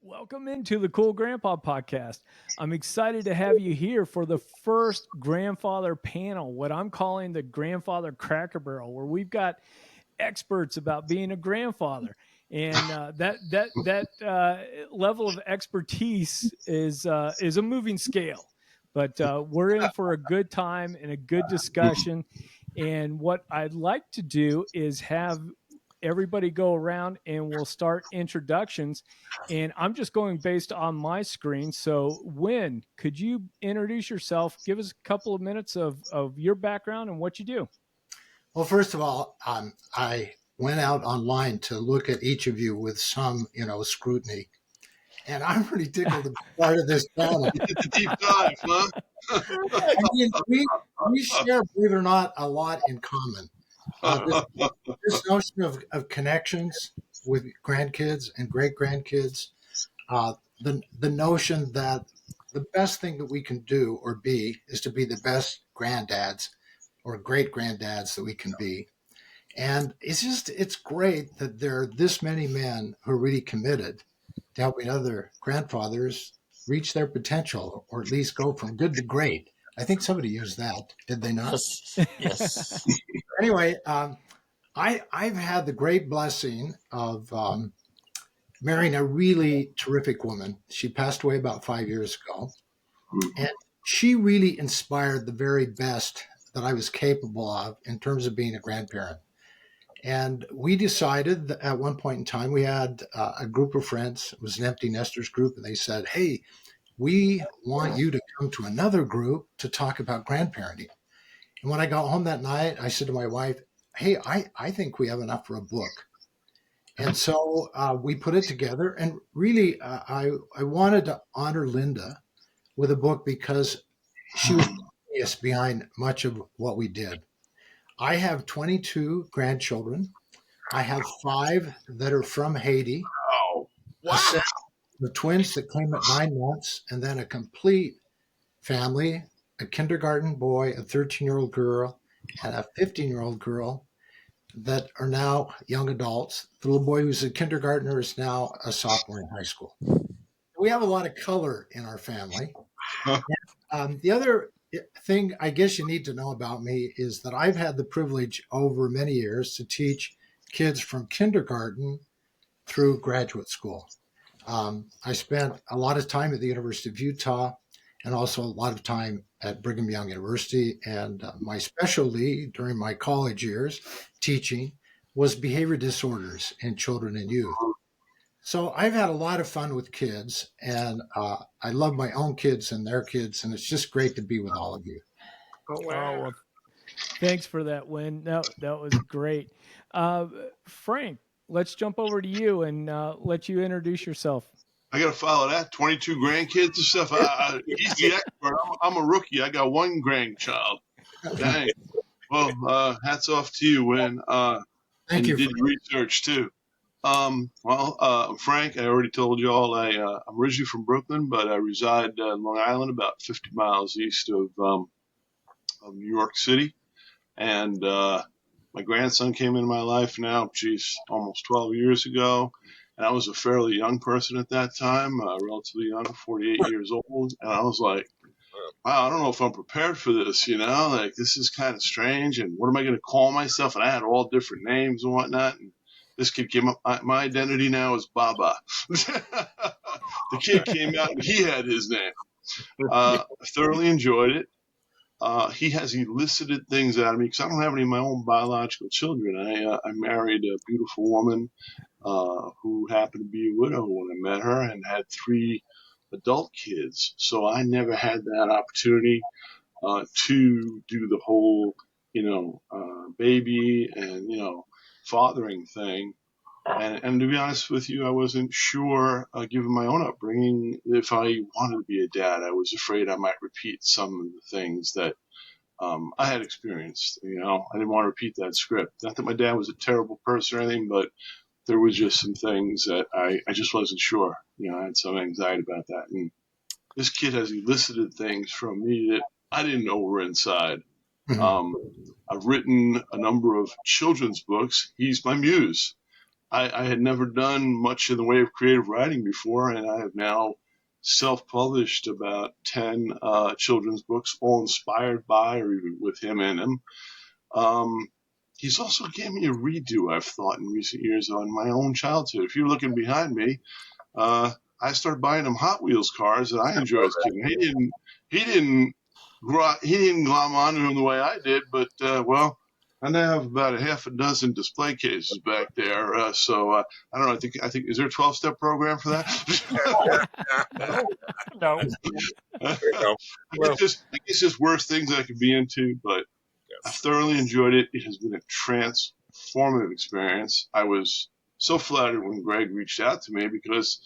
Welcome into the Cool Grandpa podcast. I'm excited to have you here for the first grandfather panel, what I'm calling the Grandfather Cracker Barrel, where we've got experts about being a grandfather. And that level of expertise is a moving scale, but we're in for a good time and a good discussion. And what I'd like to do is have everybody go around and we'll start introductions. And I'm just going based on my screen. So, Win, could you introduce yourself? Give us a couple of minutes of your background and what you do. Well, first of all, I went out online to look at each of you with some, scrutiny, and I'm pretty tickled to be part of this panel. It's a deep dive, huh? I mean, we share, believe it or not, a lot in common. This notion of connections with grandkids and great grandkids, the notion that the best thing that we can do or be is to be the best granddads or great granddads that we can be. And it's great that there are this many men who are really committed to helping other grandfathers reach their potential, or at least go from good to great. I think somebody used that, did they not? Yes. Anyway, I've had the great blessing of marrying a really terrific woman. She passed away about 5 years ago. And she really inspired the very best that I was capable of in terms of being a grandparent. And we decided that at one point in time, we had a group of friends. It was an empty nesters group. And they said, hey, we want you to come to another group to talk about grandparenting. And when I got home that night, I said to my wife, hey, I think we have enough for a book. And so we put it together. And really, I wanted to honor Linda with a book because she was genius behind much of what we did. I have 22 grandchildren. I have 5 that are from Haiti. Wow. The twins that came at 9 months, and then a complete family, a kindergarten boy, a 13-year-old girl, and a 15-year-old girl that are now young adults. The little boy who's a kindergartner is now a sophomore in high school. We have a lot of color in our family. The other thing I guess you need to know about me is that I've had the privilege over many years to teach kids from kindergarten through graduate school. I spent a lot of time at the University of Utah and also a lot of time at Brigham Young University. And my specialty during my college years teaching was behavior disorders in children and youth. So I've had a lot of fun with kids, and I love my own kids and their kids, and it's just great to be with all of you. Oh, well, thanks for that, Win. That was great. Frank, let's jump over to you and let you introduce yourself. I got to follow that. 22 grandkids and stuff. He's the expert. I'm a rookie. I got 1 grandchild. Dang. Well, hats off to you, Win. Thank you. You did research, too. Frank, I already told you all I'm originally from Brooklyn, but I reside in Long Island, about 50 miles east of New York City. And my grandson came into my life now, almost 12 years ago. And I was a fairly young person at that time, relatively young, 48 years old. And I was like, wow, I don't know if I'm prepared for this, like this is kind of strange. And what am I going to call myself? And I had all different names and whatnot. And this kid came up, my identity now is Baba. The kid came out and he had his name. I thoroughly enjoyed it. He has elicited things out of me because I don't have any of my own biological children. I married a beautiful woman who happened to be a widow when I met her and had 3 adult kids. So I never had that opportunity to do the whole, baby and, fathering thing. And to be honest with you, I wasn't sure, given my own upbringing, if I wanted to be a dad. I was afraid I might repeat some of the things that I had experienced. I didn't want to repeat that script. Not that my dad was a terrible person or anything, but there was just some things that I just wasn't sure. I had some anxiety about that. And this kid has elicited things from me that I didn't know were inside. I've written a number of children's books. He's my muse. I had never done much in the way of creative writing before, and I have now self-published about 10 children's books, all inspired by or even with him in them. He's also gave me a redo, I've thought, in recent years on my own childhood. If you're looking behind me, I started buying him Hot Wheels cars that I enjoyed as a kid. He didn't, he didn't glom onto them the way I did, but well, I now have about a half a dozen display cases back there. I don't know. I think is there a 12-step program for that? No. I guess just worse things I could be into, but I thoroughly enjoyed it. It has been a transformative experience. I was so flattered when Greg reached out to me because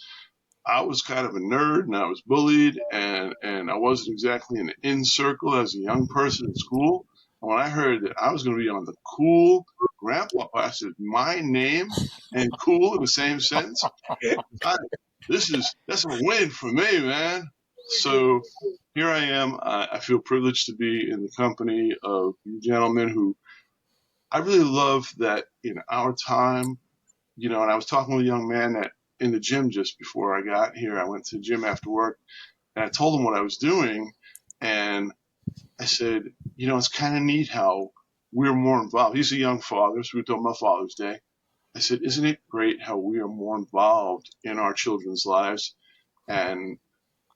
I was kind of a nerd and I was bullied and I wasn't exactly in the in circle as a young person in school. And when I heard that I was going to be on the cool grandpa, I said, my name and cool in the same sentence. That's a win for me, man. So here I am. I feel privileged to be in the company of you gentlemen who I really love that in our time, and I was talking with a young man that in the gym just before I got here, I went to the gym after work and I told him what I was doing. And I said, it's kind of neat how we're more involved. He's a young father, so we were talking about Father's Day. I said, isn't it great how we are more involved in our children's lives? And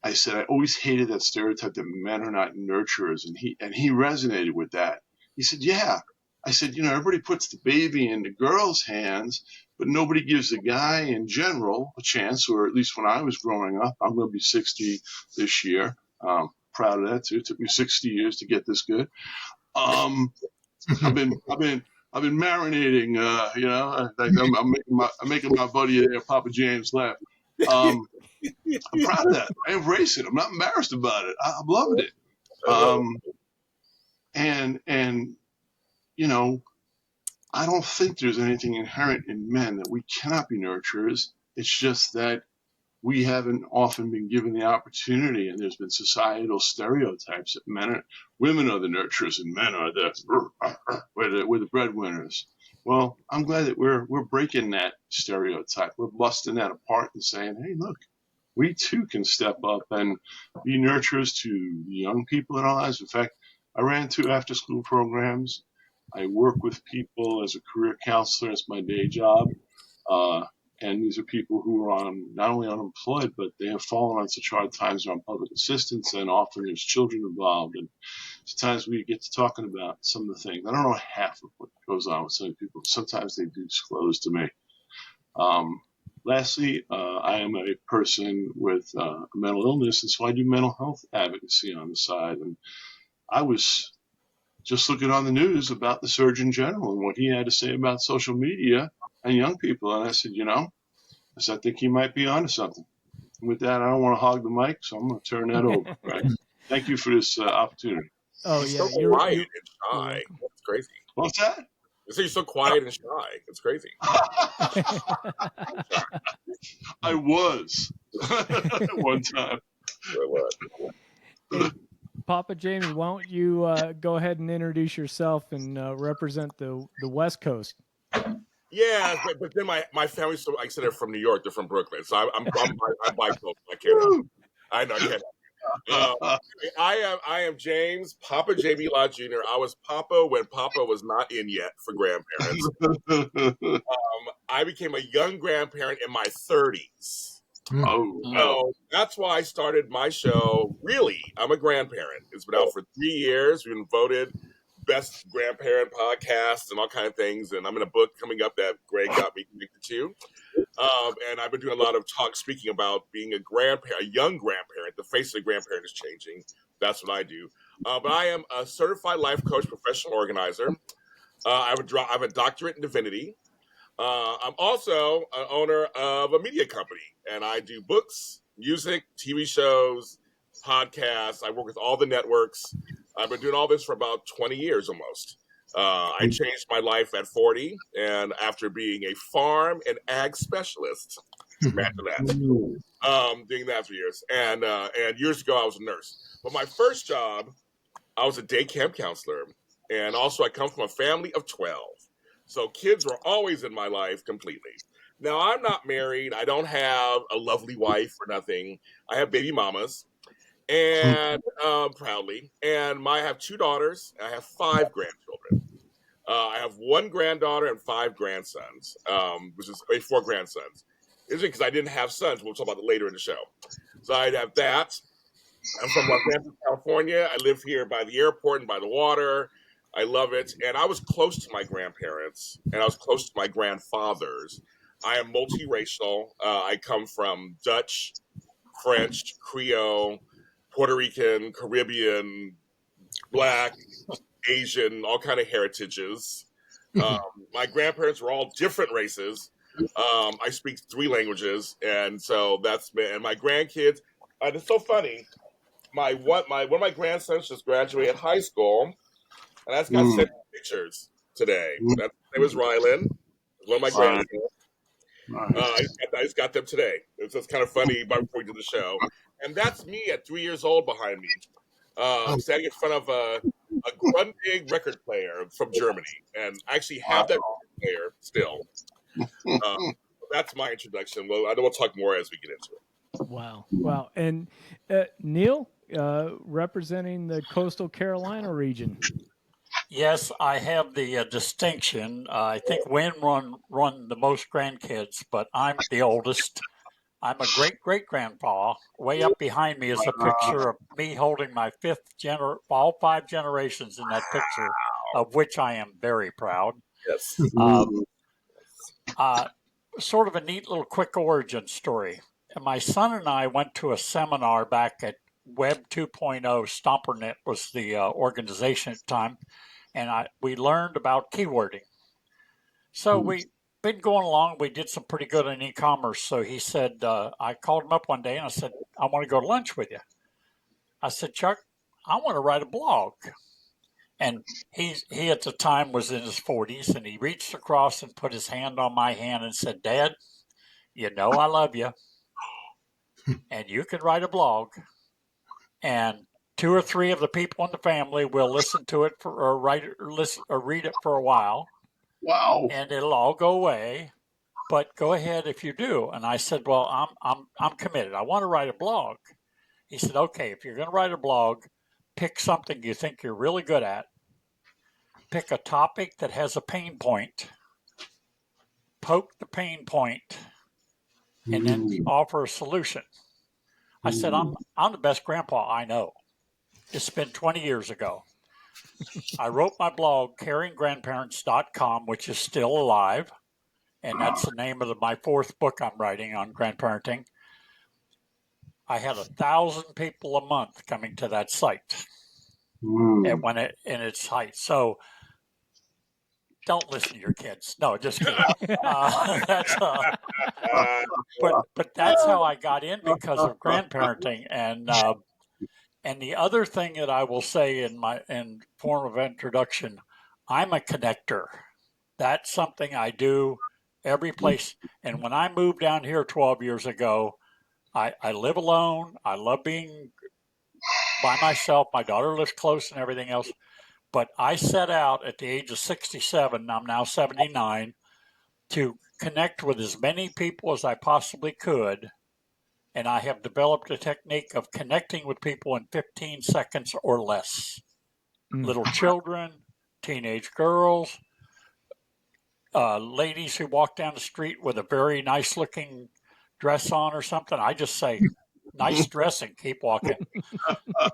I said, I always hated that stereotype that men are not nurturers. And he resonated with that. He said, yeah. I said, everybody puts the baby in the girl's hands, but nobody gives the guy in general a chance, or at least when I was growing up. I'm going to be 60 this year. Proud of that too. It took me 60 years to get this good. I've been marinating. I'm making my buddy there, Papa James, laugh. I'm proud of that. I embrace it. I'm not embarrassed about it. I'm loving it. I don't think there's anything inherent in men that we cannot be nurturers. It's just that we haven't often been given the opportunity, and there's been societal stereotypes that women are the nurturers and men are we're the breadwinners. Well, I'm glad that we're breaking that stereotype. We're busting that apart and saying, hey, look, we too can step up and be nurturers to the young people in our lives. In fact, I ran 2 after-school programs. I work with people as a career counselor. It's my day job. And these are people who are not only unemployed, but they have fallen on such hard times on public assistance, and often there's children involved. And sometimes we get to talking about some of the things. I don't know half of what goes on with some people. Sometimes they do disclose to me. Lastly, I am a person with a mental illness, and so I do mental health advocacy on the side. And I was just looking on the news about the Surgeon General and what he had to say about social media and young people. And I said, I think he might be onto something. And with that, I don't want to hog the mic, so I'm going to turn that over. Right? Thank you for this opportunity. Oh, yeah. So quiet and shy. That's crazy. What's that? You say you're so quiet and shy. It's crazy. I was one time. Hey, Papa Jamie, why don't you go ahead and introduce yourself and represent the West Coast? Yeah, but then my family's so, like I said, they're from New York. They're from Brooklyn, so I'm bicoastal. I can't. I can't. I am James Papa J.B. Lott Jr. I was Papa when Papa was not in yet for grandparents. I became a young grandparent in my 30s. Oh, no. So that's why I started my show. Really, I'm a grandparent. It's been out for 3 years. We've been voted best grandparent podcast and all kind of things. And I'm in a book coming up that Greg got me connected to. And I've been doing a lot of speaking about being a grandparent, a young grandparent. The face of the grandparent is changing. That's what I do. But I am a certified life coach, professional organizer. I have a doctorate in divinity. I'm also an owner of a media company, and I do books, music, TV shows, podcasts. I work with all the networks. I've been doing all this for about 20 years almost. I changed my life at 40, and after being a farm and ag specialist, imagine that, doing that for years. And years ago, I was a nurse. But my first job, I was a day camp counselor, and also I come from a family of 12. So kids were always in my life completely. Now, I'm not married. I don't have a lovely wife or nothing. I have baby mamas, and proudly. And I have 2 daughters. I have 5 grandchildren. I have 1 granddaughter and 5 grandsons, which is 4 grandsons. It's because I didn't have sons. We'll talk about it later in the show. So I'd have that. I'm from Los Angeles, California. I live here by the airport and by the water. I love it. And I was close to my grandparents and I was close to my grandfathers. I am multiracial. I come from Dutch, French, Creole, Puerto Rican, Caribbean, Black, Asian, all kind of heritages. My grandparents were all different races. I speak 3 languages, and so that's me. And my grandkids, it's so funny. One of my grandsons just graduated high school, and I just got sent pictures today. His name was Rylan. One of my grandsons. I just got them today. It's just kind of funny before we did the show, and that's me at 3 years old behind me, standing in front of a Grundig record player from Germany, and I actually have that record player still. That's my introduction. Well, I know we'll talk more as we get into it. Wow. And Neil, representing the coastal Carolina region. Yes, I have the distinction. I think Wynn run the most grandkids, but I'm the oldest. I'm a great-great-grandpa. Way up behind me is a picture of me holding my all 5 generations in that picture, of which I am very proud. Yes. Sort of a neat little quick origin story. And my son and I went to a seminar back at Web 2.0. StomperNet was the organization at the time. And we learned about keywording. So we been going along. We did some pretty good in e-commerce. So he said, I called him up one day and I said, I want to go to lunch with you. I said, Chuck, I want to write a blog. And he at the time was in his 40s, and he reached across and put his hand on my hand and said, Dad, you know I love you, and you can write a blog, and 2 or 3 of the people in the family will listen to it or read it for a while. Wow. And it'll all go away. But go ahead if you do. And I said, well, I'm committed. I want to write a blog. He said, okay, if you're going to write a blog, pick something you think you're really good at. Pick a topic that has a pain point. Poke the pain point, and then offer a solution. I said, I'm the best grandpa I know. It's been 20 years ago. I wrote my blog, caringgrandparents.com, which is still alive. And that's the name of my 4th book I'm writing on grandparenting. I had 1,000 people a month coming to that site in its height. So don't listen to your kids. No, just kidding. But that's how I got in because of grandparenting. And the other thing that I will say in form of introduction, I'm a connector. That's something I do every place. And when I moved down here 12 years ago, I live alone. I love being by myself. My daughter lives close and everything else. But I set out at the age of 67, I'm now 79, to connect with as many people as I possibly could. And I have developed a technique of connecting with people in 15 seconds or less. Little children, teenage girls, ladies who walk down the street with a very nice looking dress on or something. I just say, nice dress and keep walking.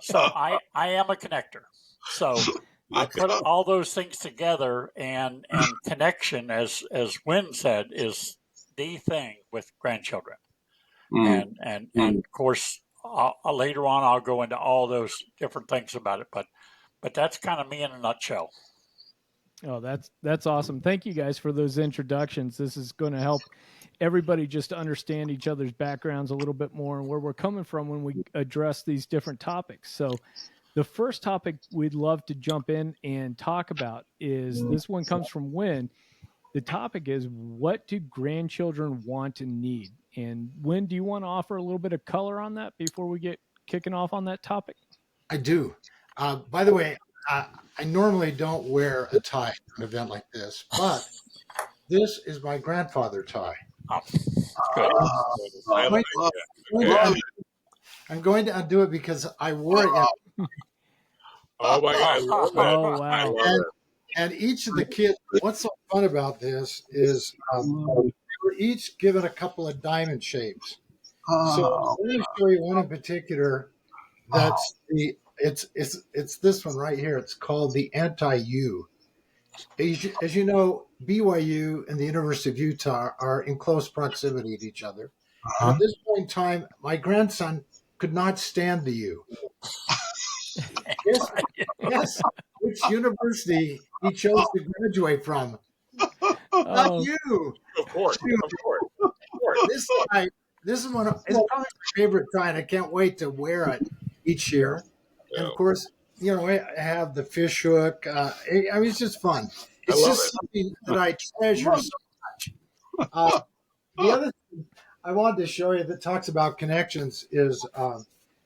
So I am a connector. So I put all those things together, and connection, as Wynn said, is the thing with grandchildren. And of course, later on, I'll go into all those different things about it. But that's kind of me in a nutshell. Oh, that's awesome. Thank you guys for those introductions. This is going to help everybody just understand each other's backgrounds a little bit more and where we're coming from when we address these different topics. So the first topic we'd love to jump in and talk about is this one comes from Wynn. The topic is, what do grandchildren want and need? And Wynn, do you want to offer a little bit of color on that before we get kicking off on that topic? I do. By the way, I normally don't wear a tie at an event like this, but this is my grandfather tie. Good. I like love it. I'm going to undo it because I wore it. Oh my God, I love it. Oh, I wow. love it. And each of the kids, what's so fun about this is they were each given a couple of diamond shapes. So Oh, I'm going to show you one in particular. That's it's this one right here. It's called the anti-U. As you know, BYU and the University of Utah are in close proximity to each other. And at this point in time, my grandson could not stand the U. Yes, yes. Which university he chose to graduate from? Not Oh, you. Of course, Dude, of course, of course. this guy, this is one of it's probably my favorite kind. I can't wait to wear it each year. And Yeah, of course, I have the fish hook. I mean, it's just fun. I It's love just it. something that I treasure so much. Uh, the other thing I wanted to show you that talks about connections is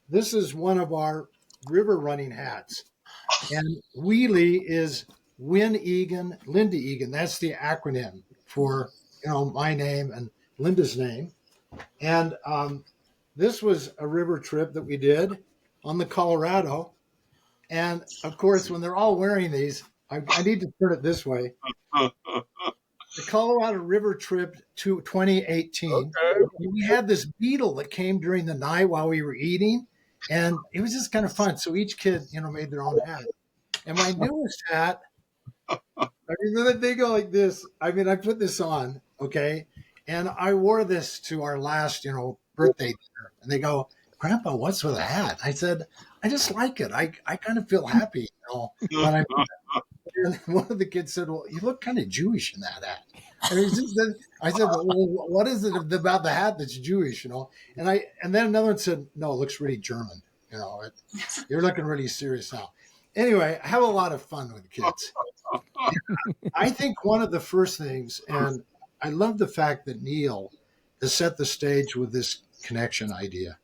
this is one of our river running hats. And Wheelie is Win Egan, Linda Egan. That's the acronym for my name and Linda's name. And this was a river trip that we did on the Colorado. And of course, when they're all wearing these, I need to turn it this way. The Colorado River trip to 2018. Okay. We had this beetle that came during the night while we were eating, and it was just kind of fun. So each kid, made their own hat. And my newest hat, I mean, they go like this. I mean, I put this on, okay, and I wore this to our last, birthday dinner, and they go, "Grandpa, what's with a hat?" I said, "I just like it. I kind of feel happy, when I." And one of the kids said, "Well, you look kind of Jewish in that hat." And I said, "Well, what is it about the hat that's Jewish?" And then another one said, "No, it looks really German. You're looking really serious now." Anyway, I have a lot of fun with kids. I think one of the first things, and I love the fact that Neil has set the stage with this connection idea,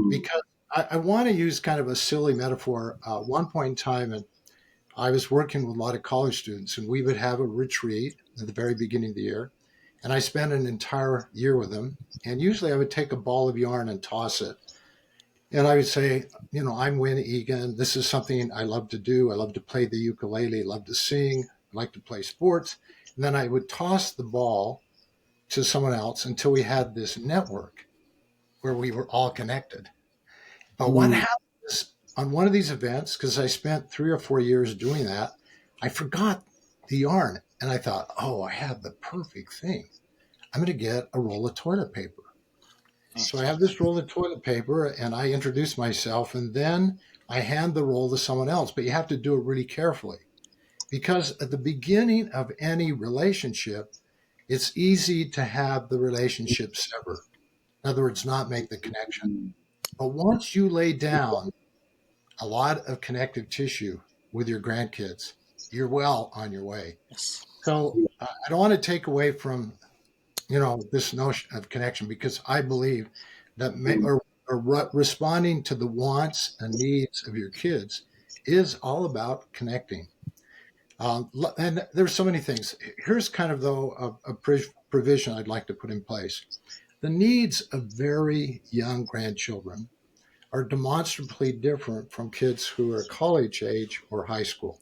because I want to use kind of a silly metaphor. One point in time, and I was working with a lot of college students, and we would have a retreat at the very beginning of the year. And I spent an entire year with them. And usually I would take a ball of yarn and toss it. And I would say, I'm Win Egan. This is something I love to do. I love to play the ukulele, love to sing, I like to play sports. And then I would toss the ball to someone else until we had this network where we were all connected. But what happened is on one of these events, because I spent 3 or 4 years doing that, I forgot the yarn. And I thought, oh, I have the perfect thing. I'm going to get a roll of toilet paper. So I have this roll of toilet paper and I introduce myself, and then I hand the roll to someone else. But you have to do it really carefully, because at the beginning of any relationship, it's easy to have the relationship sever. In other words, not make the connection. But once you lay down a lot of connective tissue with your grandkids, you're well on your way. So I don't want to take away from this notion of connection, because I believe that responding to the wants and needs of your kids is all about connecting. And there's so many things. Here's kind of though a provision I'd like to put in place. The needs of very young grandchildren are demonstrably different from kids who are college age or high school.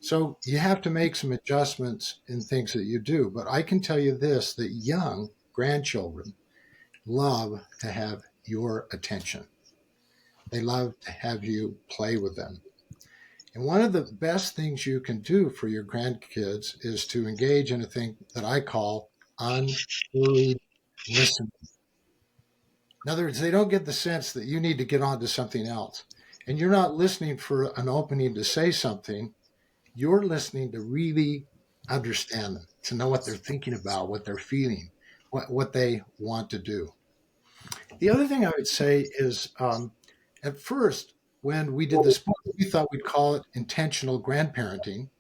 So you have to make some adjustments in things that you do. But I can tell you this, that young grandchildren love to have your attention. They love to have you play with them. And one of the best things you can do for your grandkids is to engage in a thing that I call unhurried listening. In other words, they don't get the sense that you need to get on to something else. And you're not listening for an opening to say something. You're listening to really understand them, to know what they're thinking about, what they're feeling, what they want to do. The other thing I would say is at first, when we did this book, we thought we'd call it intentional grandparenting,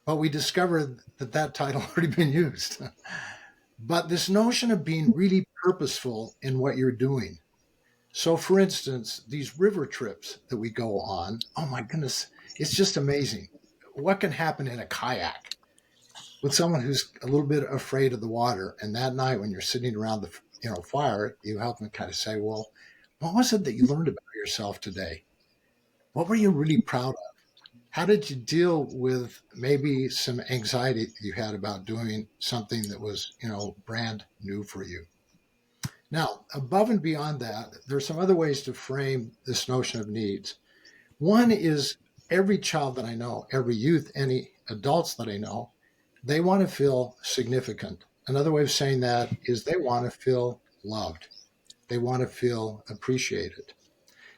but we discovered that that title had already been used. But this notion of being really purposeful in what you're doing. So, for instance, these river trips that we go on, oh my goodness, it's just amazing. What can happen in a kayak? with someone who's a little bit afraid of the water. And that night when you're sitting around the fire, you help them kind of say, well, what was it that you learned about yourself today? What were you really proud of? How did you deal with maybe some anxiety you had about doing something that was, brand new for you? Now, above and beyond that, there's some other ways to frame this notion of needs. One is every child that I know, every youth, any adults that I know, they want to feel significant. Another way of saying that is they want to feel loved. They want to feel appreciated.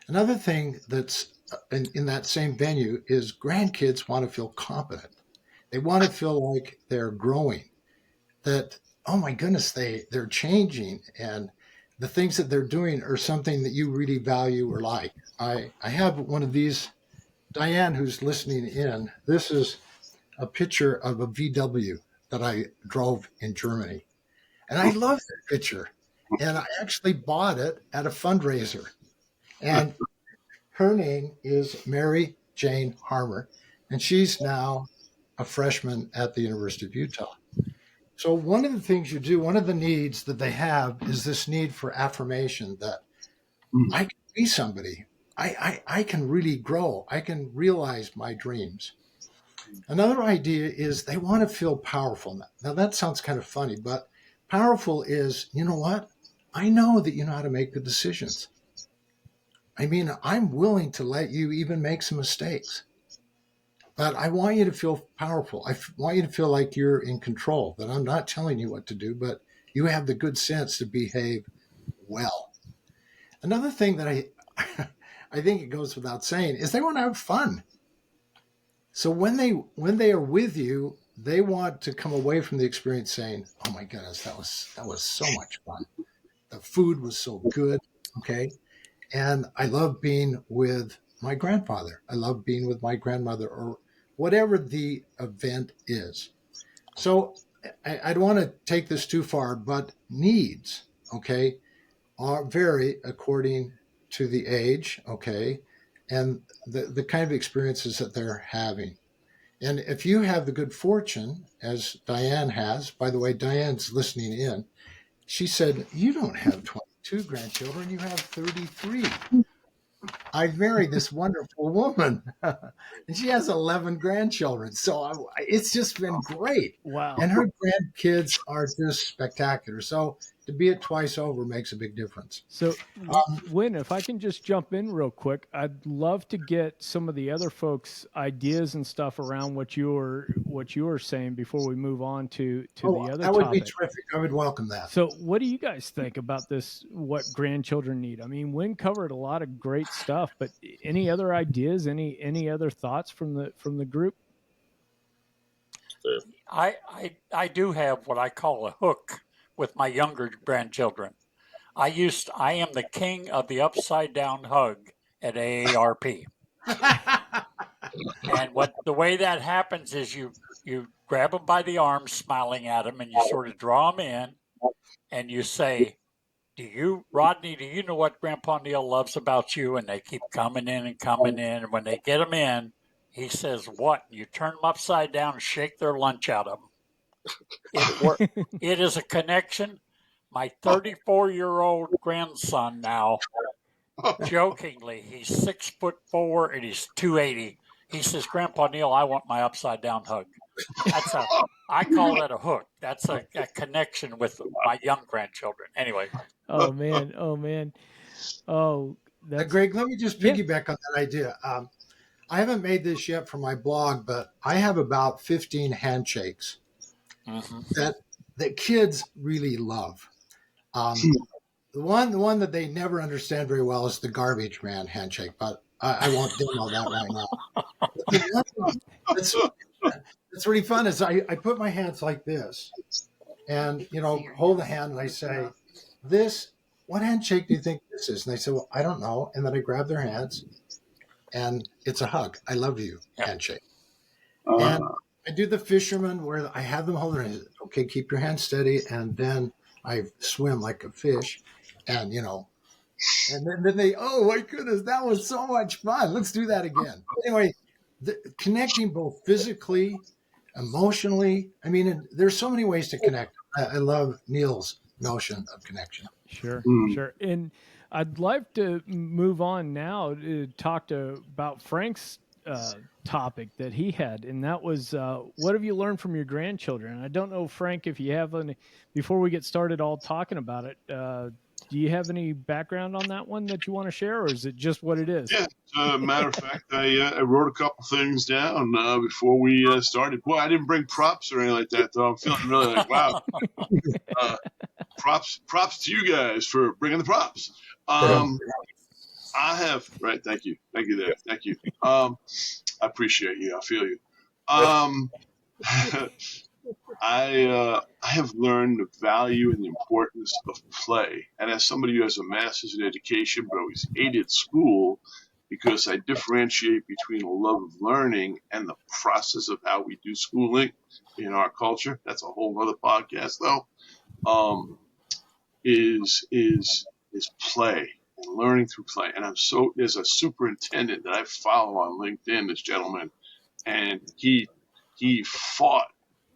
Another thing that's in that same venue is grandkids want to feel competent. They want to feel like they're growing, that, oh my goodness, they're changing, and the things that they're doing are something that you really value or like. I have one of these, Diane, who's listening in. This is a picture of a VW that I drove in Germany. And I love that picture. And I actually bought it at a fundraiser. And her name is Mary Jane Harmer, and she's now a freshman at the University of Utah. So one of the things you do, one of the needs that they have is this need for affirmation that I can be somebody. I can really grow. I can realize my dreams. Another idea is they want to feel powerful. Now that sounds kind of funny, but powerful is, you know what? I know that you know how to make the decisions. I mean, I'm willing to let you even make some mistakes, but I want you to feel powerful. I want you to feel like you're in control, that I'm not telling you what to do, but you have the good sense to behave well. Another thing that I think it goes without saying is they want to have fun. So when they are with you, they want to come away from the experience saying, "Oh my goodness, that was so much fun. The food was so good." Okay. And I love being with my grandfather. I love being with my grandmother, or whatever the event is. So I don't want to take this too far, but needs, okay, vary according to the age, okay, and the kind of experiences that they're having. And if you have the good fortune, as Diane has, by the way, Diane's listening in, she said, you don't have 22 grandchildren, you have 33. I married this wonderful woman, and she has 11 grandchildren. So it's just been great. Wow. And her grandkids are just spectacular. So to be it twice over makes a big difference. So, Win, if I can just jump in real quick, I'd love to get some of the other folks' ideas and stuff around what you were saying before we move on to the other that would topic. be terrific. I would welcome that. So, what do you guys think about this? What grandchildren need? I mean, Win covered a lot of great stuff, but any other ideas? Any other thoughts from the group? I do have what I call a hook with my younger grandchildren. I am the king of the upside down hug at AARP. And the way that happens is you grab them by the arms, smiling at them, and you sort of draw them in, and you say, Rodney, do you know what Grandpa Neil loves about you? And they keep coming in and coming in. And when they get them in, he says, what? You turn them upside down and shake their lunch out of them. It is a connection. My 34-year-old grandson now, jokingly, he's 6'4" and he's 280. He says, Grandpa Neil, I want my upside down hug. I call that a hook. That's a connection with my young grandchildren. Anyway. Oh man. Oh, that's Greg, let me just piggyback on that idea. I haven't made this yet for my blog, but I have about 15 handshakes that kids really love. The one that they never understand very well is the garbage man handshake, but I won't demo that right now. The one that's really fun is I put my hands like this, and hold the hand, and I say, what handshake do you think this is? And they say, well, I don't know. And then I grab their hands, and it's a hug. I love you handshake. And I do the fisherman where I have them hold their hands. Okay, keep your hands steady, and then I swim like a fish, and and then they, oh my goodness, that was so much fun. Let's do that again. Anyway, connecting both physically, emotionally. I mean, there's so many ways to connect. I love Neil's notion of connection. Sure, Mm. sure. And I'd like to move on now to talk about Frank's topic that he had, and that was what have you learned from your grandchildren? I don't know, Frank, if you have any. Before we get started, all talking about it, do you have any background on that one that you want to share, or is it just what it is? Yeah, matter of fact, I wrote a couple things down before we started. Boy, I didn't bring props or anything like that, though. I'm feeling really like, wow, props to you guys for bringing the props. I have right. Thank you, there. Thank you. I appreciate you. I feel you. I have learned the value and the importance of play. And as somebody who has a master's in education but always hated school, because I differentiate between a love of learning and the process of how we do schooling in our culture. That's a whole other podcast, though. Um, is play and learning through play. And there's a superintendent that I follow on LinkedIn, this gentleman, and he fought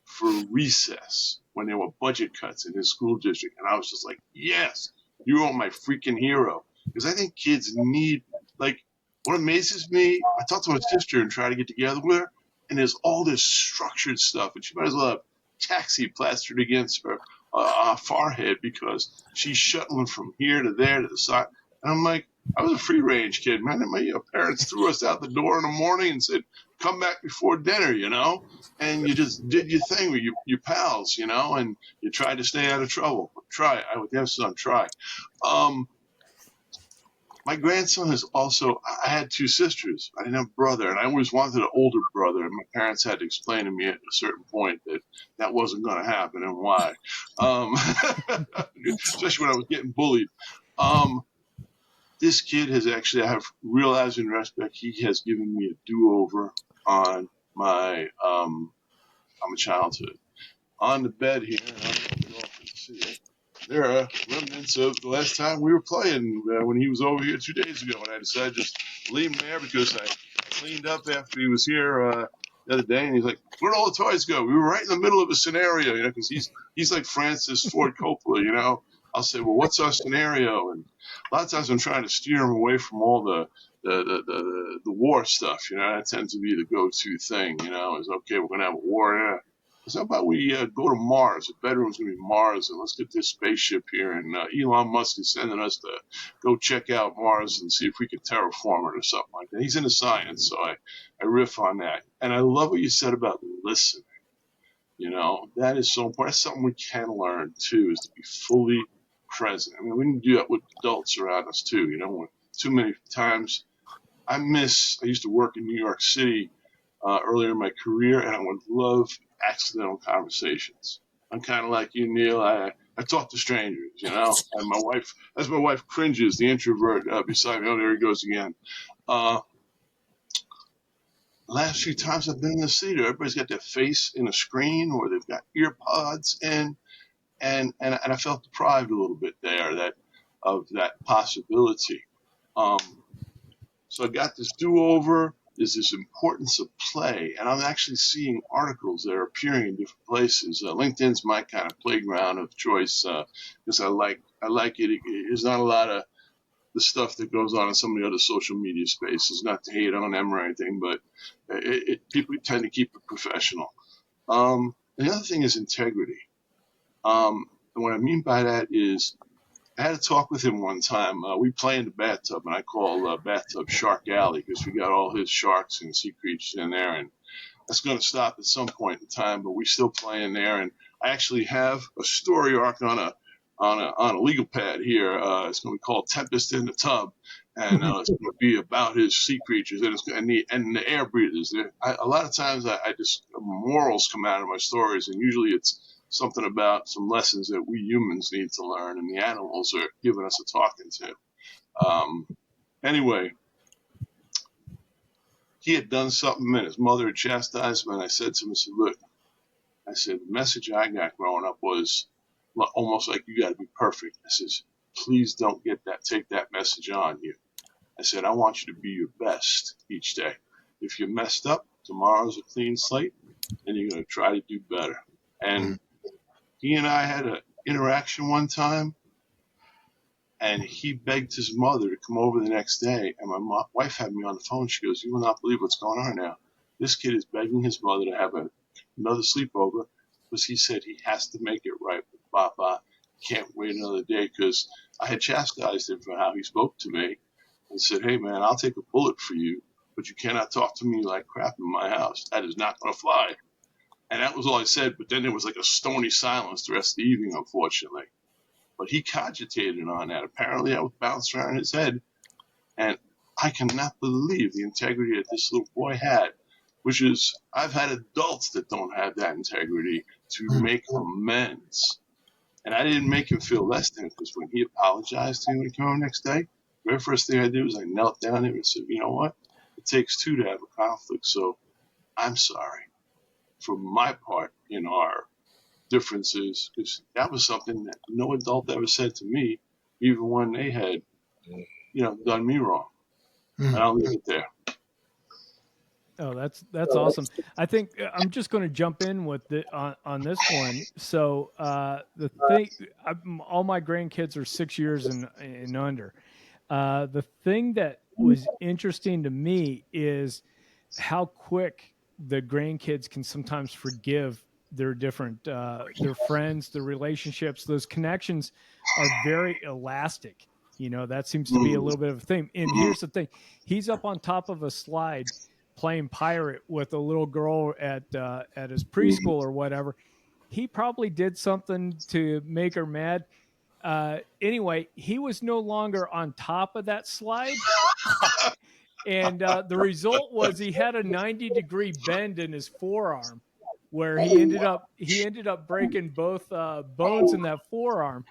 for recess when there were budget cuts in his school district. And I was just like, yes, you are my freaking hero. Because I think kids need, like, what amazes me, I talked to my sister and try to get together with her, and there's all this structured stuff, and she might as well have taxi plastered against her forehead because she's shuttling from here to there to the side. And I'm like, I was a free range kid, man. And my parents threw us out the door in the morning and said, come back before dinner, and you just did your thing with your pals, and you tried to stay out of trouble. Try. I would have son try. My grandson is also, I had two sisters. I didn't have a brother, and I always wanted an older brother. And my parents had to explain to me at a certain point that wasn't going to happen and why. Especially when I was getting bullied. This kid has actually, I have realized in respect, he has given me a do-over on my childhood. On the bed here, I don't know if you all can see it. There are remnants of the last time we were playing when he was over here 2 days ago, and I decided to just leave him there because I cleaned up after he was here the other day, and he's like, "Where'd all the toys go?" We were right in the middle of a scenario, because he's like Francis Ford Coppola, I'll say, "Well, what's our scenario?" And a lot of times I'm trying to steer him away from all the war stuff. That tends to be the go-to thing. Is okay, we're gonna have a war. Yeah. So how about we go to Mars? The bedroom's going to be Mars, and let's get this spaceship here. And Elon Musk is sending us to go check out Mars and see if we can terraform it or something like that. He's into science, so I riff on that. And I love what you said about listening. That is so important. That's something we can learn, too, is to be fully present. I mean, we can do that with adults around us, too. Too many times I used to work in New York City earlier in my career, and I would love accidental conversations. I'm kind of like you, Neil. I talk to strangers, and my wife cringes, the introvert beside me. Oh, there he goes again. Last few times I've been in the city, everybody's got their face in a screen or they've got ear pods in, and I felt deprived a little bit there of that possibility. So I got this do-over. There's this importance of play, and I'm actually seeing articles that are appearing in different places. LinkedIn's my kind of playground of choice because I like it. There's not a lot of the stuff that goes on in some of the other social media spaces. Not to hate on them or anything, but people tend to keep it professional. And the other thing is integrity. And what I mean by that is I had a talk with him one time. We play in the bathtub, and I call bathtub Shark Alley because we got all his sharks and sea creatures in there, and that's going to stop at some point in time. But we still play in there, and I actually have a story arc on a legal pad here. It's going to be called Tempest in the Tub, and it's going to be about his sea creatures and the air breathers. A lot of times, I just morals come out of my stories, and usually it's something about some lessons that we humans need to learn, and the animals are giving us a talking to. Anyway, he had done something, and his mother had chastised him, and I said to him, look, the message I got growing up was almost like you got to be perfect. I says, please don't take that message on you. I said, I want you to be your best each day. If you're messed up, tomorrow's a clean slate. and you're going to try to do better. And he and I had an interaction one time, and he begged his mother to come over the next day. And my wife had me on the phone. She goes, "You will not believe what's going on now. This kid is begging his mother to have another sleepover because he said he has to make it right with Papa. Can't wait another day," because I had chastised him for how he spoke to me and said, "Hey, man, I'll take a bullet for you, but you cannot talk to me like crap in my house. That is not going to fly." And that was all I said. But then there was like a stony silence the rest of the evening, unfortunately. But he cogitated on that. Apparently, that was bounced around his head. And I cannot believe the integrity that this little boy had, which is, I've had adults that don't have that integrity to make amends. And I didn't make him feel less than, because when he apologized to me when he came home the next day, the very first thing I did was I knelt down there and said, "You know what? It takes two to have a conflict. So I'm sorry for my part in our differences," because that was something that no adult ever said to me, even when they had, done me wrong. And I'll leave it there. Oh, that's awesome. I think I'm just going to jump in with on this one. So the thing, all my grandkids are 6 years and under. The thing that was interesting to me is how quick the grandkids can sometimes forgive their different their friends, their relationships. Those connections are very elastic. That seems to be a little bit of a thing. And here's the thing: he's up on top of a slide playing pirate with a little girl at his preschool or whatever. He probably did something to make her mad. Anyway, he was no longer on top of that slide. And the result was he had a 90-degree bend in his forearm, where he ended up breaking both bones in that forearm.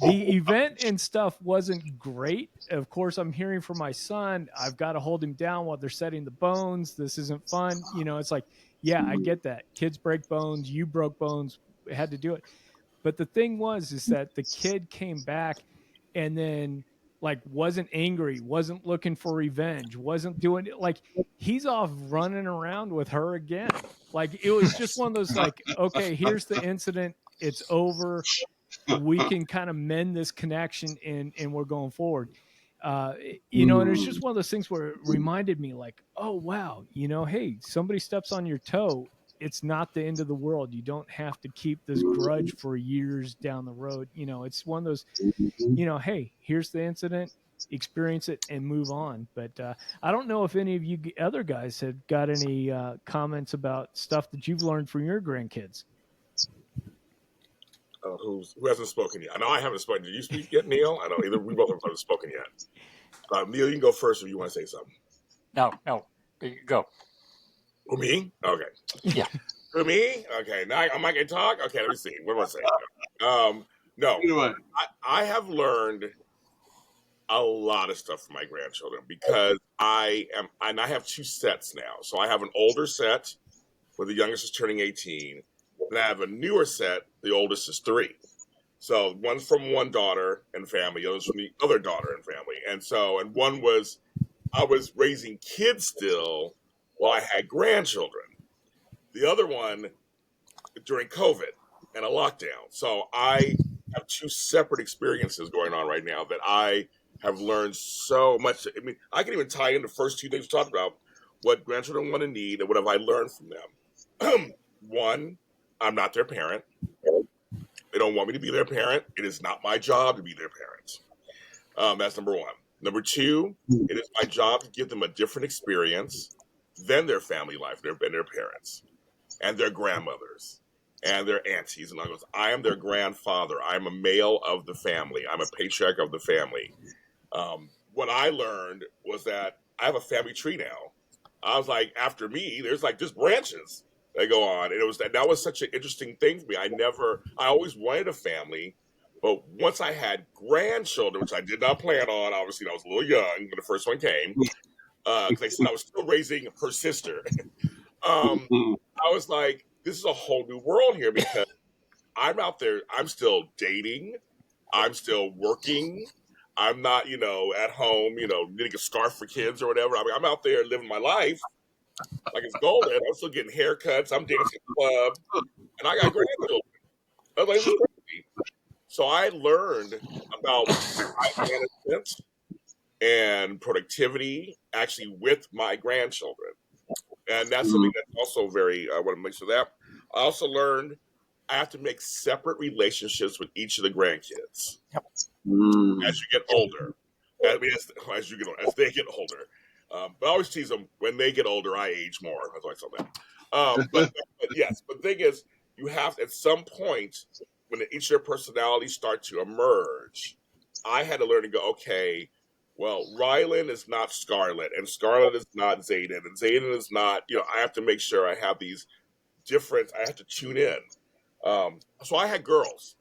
The event and stuff wasn't great. Of course, I'm hearing from my son, I've got to hold him down while they're setting the bones. This isn't fun. It's like, yeah, I get that. Kids break bones. You broke bones. Had to do it. But the thing is that the kid came back and then like wasn't angry, wasn't looking for revenge, wasn't doing it. Like he's off running around with her again. Like it was just one of those like, okay, here's the incident. It's over. We can kind of mend this connection and we're going forward. And it's just one of those things where it reminded me like, oh, wow, hey, somebody steps on your toe. It's not the end of the world. You don't have to keep this grudge for years down the road. It's one of those, hey, here's the incident, experience it and move on. But I don't know if any of you other guys have got any comments about stuff that you've learned from your grandkids. Who hasn't spoken yet? I know I haven't spoken. Did you speak yet, Neil? I know either we both haven't spoken yet. Neil, you can go first if you want to say something. No, you go. Who, me? Okay. Yeah. Who, me? Okay. Now am I going to talk? Okay, let me see. What am I saying? No. I have learned a lot of stuff from my grandchildren because I have two sets now. So I have an older set where the youngest is turning 18. And I have a newer set. The oldest is 3. So one's from one daughter and family, the other's from the other daughter and family. And I was raising kids still while I had grandchildren. The other one during COVID and a lockdown. So I have two separate experiences going on right now that I have learned so much. I mean, I can even tie in the first two things we talked about, what grandchildren want to need and what have I learned from them. One, I'm not their parent. They don't want me to be their parent. It is not my job to be their parent. That's number one. Number two, it is my job to give them a different experience than their family life, their parents and their grandmothers and their aunties and uncles. I am their grandfather. I'm a male of the family. I'm a patriarch of the family. What I learned was that I have a family tree now. I was like, after me, there's like just branches that go on. And that was such an interesting thing for me. I always wanted a family, but once I had grandchildren, which I did not plan on, obviously I was a little young when the first one came, because I said I was still raising her sister. I was like, this is a whole new world here because I'm out there, I'm still dating, I'm still working, I'm not, at home, knitting a scarf for kids or whatever. I mean, I'm out there living my life. Like it's golden. I'm still getting haircuts. I'm dancing at the club, and I got grandchildren. I was like, this is crazy. So I learned about time management and productivity actually with my grandchildren. And that's something that's also very, I want to make sure that. I also learned I have to make separate relationships with each of the grandkids as you get older. I mean, as you get as they get older. But I always tease them when they get older, I age more. That's why I tell them. But yes, but the thing is, you have at some point when each of their personalities start to emerge. I had to learn to go. Okay, well, Rylan is not Scarlett, and Scarlett is not Zayden, and Zayden is not. I have to make sure I have these different. I have to tune in. So I had girls.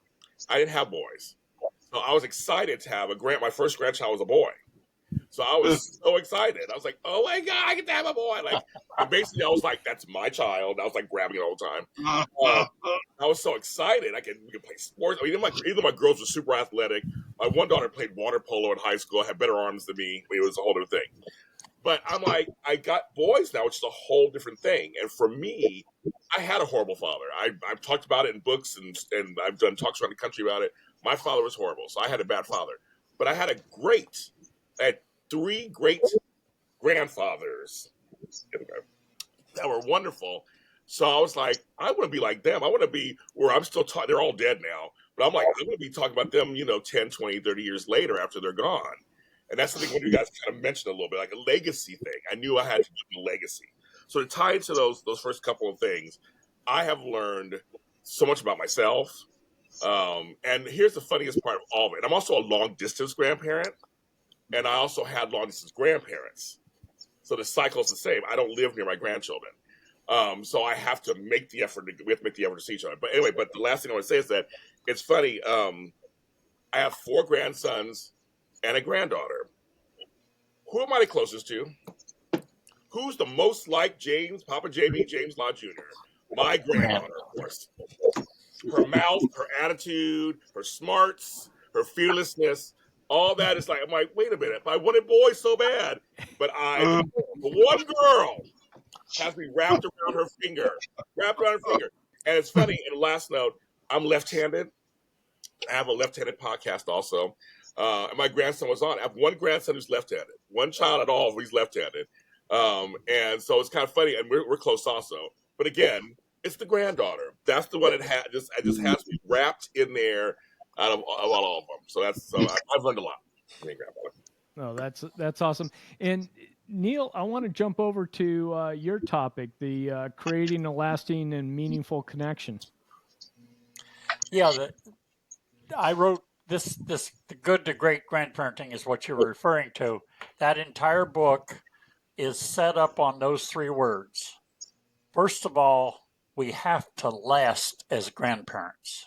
I didn't have boys. So I was excited to have my first grandchild was a boy. So I was so excited. I was like, oh my God, I get to have a boy. Like, and basically I was like, that's my child. I was like grabbing it all the time. I was so excited. We could play sports. I mean, either my girls were super athletic. My one daughter played water polo in high school, had better arms than me. It was a whole other thing. But I'm like, I got boys now, which is a whole different thing. And for me, I had a horrible father. I've talked about it in books and I've done talks around the country about it. My father was horrible, so I had a bad father. But I had three great grandfathers that were wonderful. So I was like, I want to be like them. I want to be where I'm still talking. They're all dead now. But I'm like, I'm going to be talking about them, 10, 20, 30 years later after they're gone. And that's something you guys kind of mentioned a little bit, like a legacy thing. I knew I had to do a legacy. So to tie into those first couple of things, I have learned so much about myself. And here's the funniest part of all of it. I'm also a long distance grandparent, and I also had long distance grandparents. So the cycle is the same. I don't live near my grandchildren. So I have to make the effort. We have to make the effort to see each other. But anyway, the last thing I want to say is that it's funny. I have 4 grandsons and a granddaughter. Who am I the closest to? Who's the most like Papa Jamie, James Law Jr.? My granddaughter, of course. Her mouth, her attitude, her smarts, her fearlessness, all that is like, I'm like, wait a minute. I wanted boys so bad. But the one girl has me wrapped around her finger. And it's funny, and last note, I'm left-handed. I have a left-handed podcast also. And my grandson was on. I have one grandson who's left-handed. One child at all who's left-handed. And so it's kind of funny, and we're close also. But again, it's the granddaughter. That's the one that just has me wrapped in there out of all of them. So I've learned a lot from being grandfather. No, that's awesome. And Neil, I want to jump over to your topic, the creating a lasting and meaningful connection. Yeah, I wrote this. The good to great grandparenting is what you're referring to. That entire book is set up on those 3 words. First of all, we have to last as grandparents.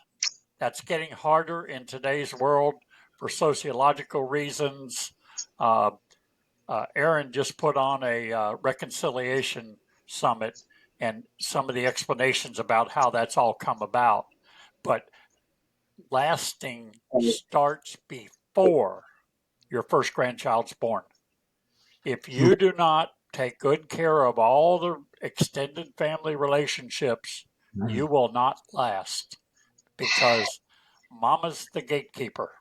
That's getting harder in today's world for sociological reasons. Aaron just put on a reconciliation summit and some of the explanations about how that's all come about. But lasting starts before your first grandchild's born. If you do not take good care of all the extended family relationships, you will not last because mama's the gatekeeper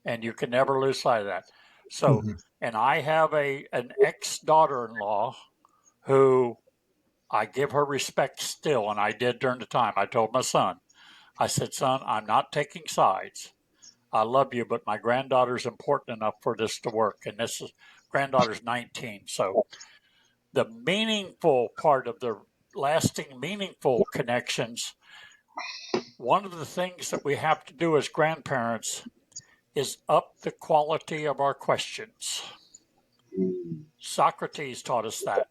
and you can never lose sight of that. So, and I have an ex daughter-in-law who I give her respect still, and I did during the time. I told my son, I said, son, I'm not taking sides. I love you, but my granddaughter's important enough for this to work. And granddaughter's 19. So the meaningful part of the lasting, meaningful connections, one of the things that we have to do as grandparents is up the quality of our questions. Socrates taught us that.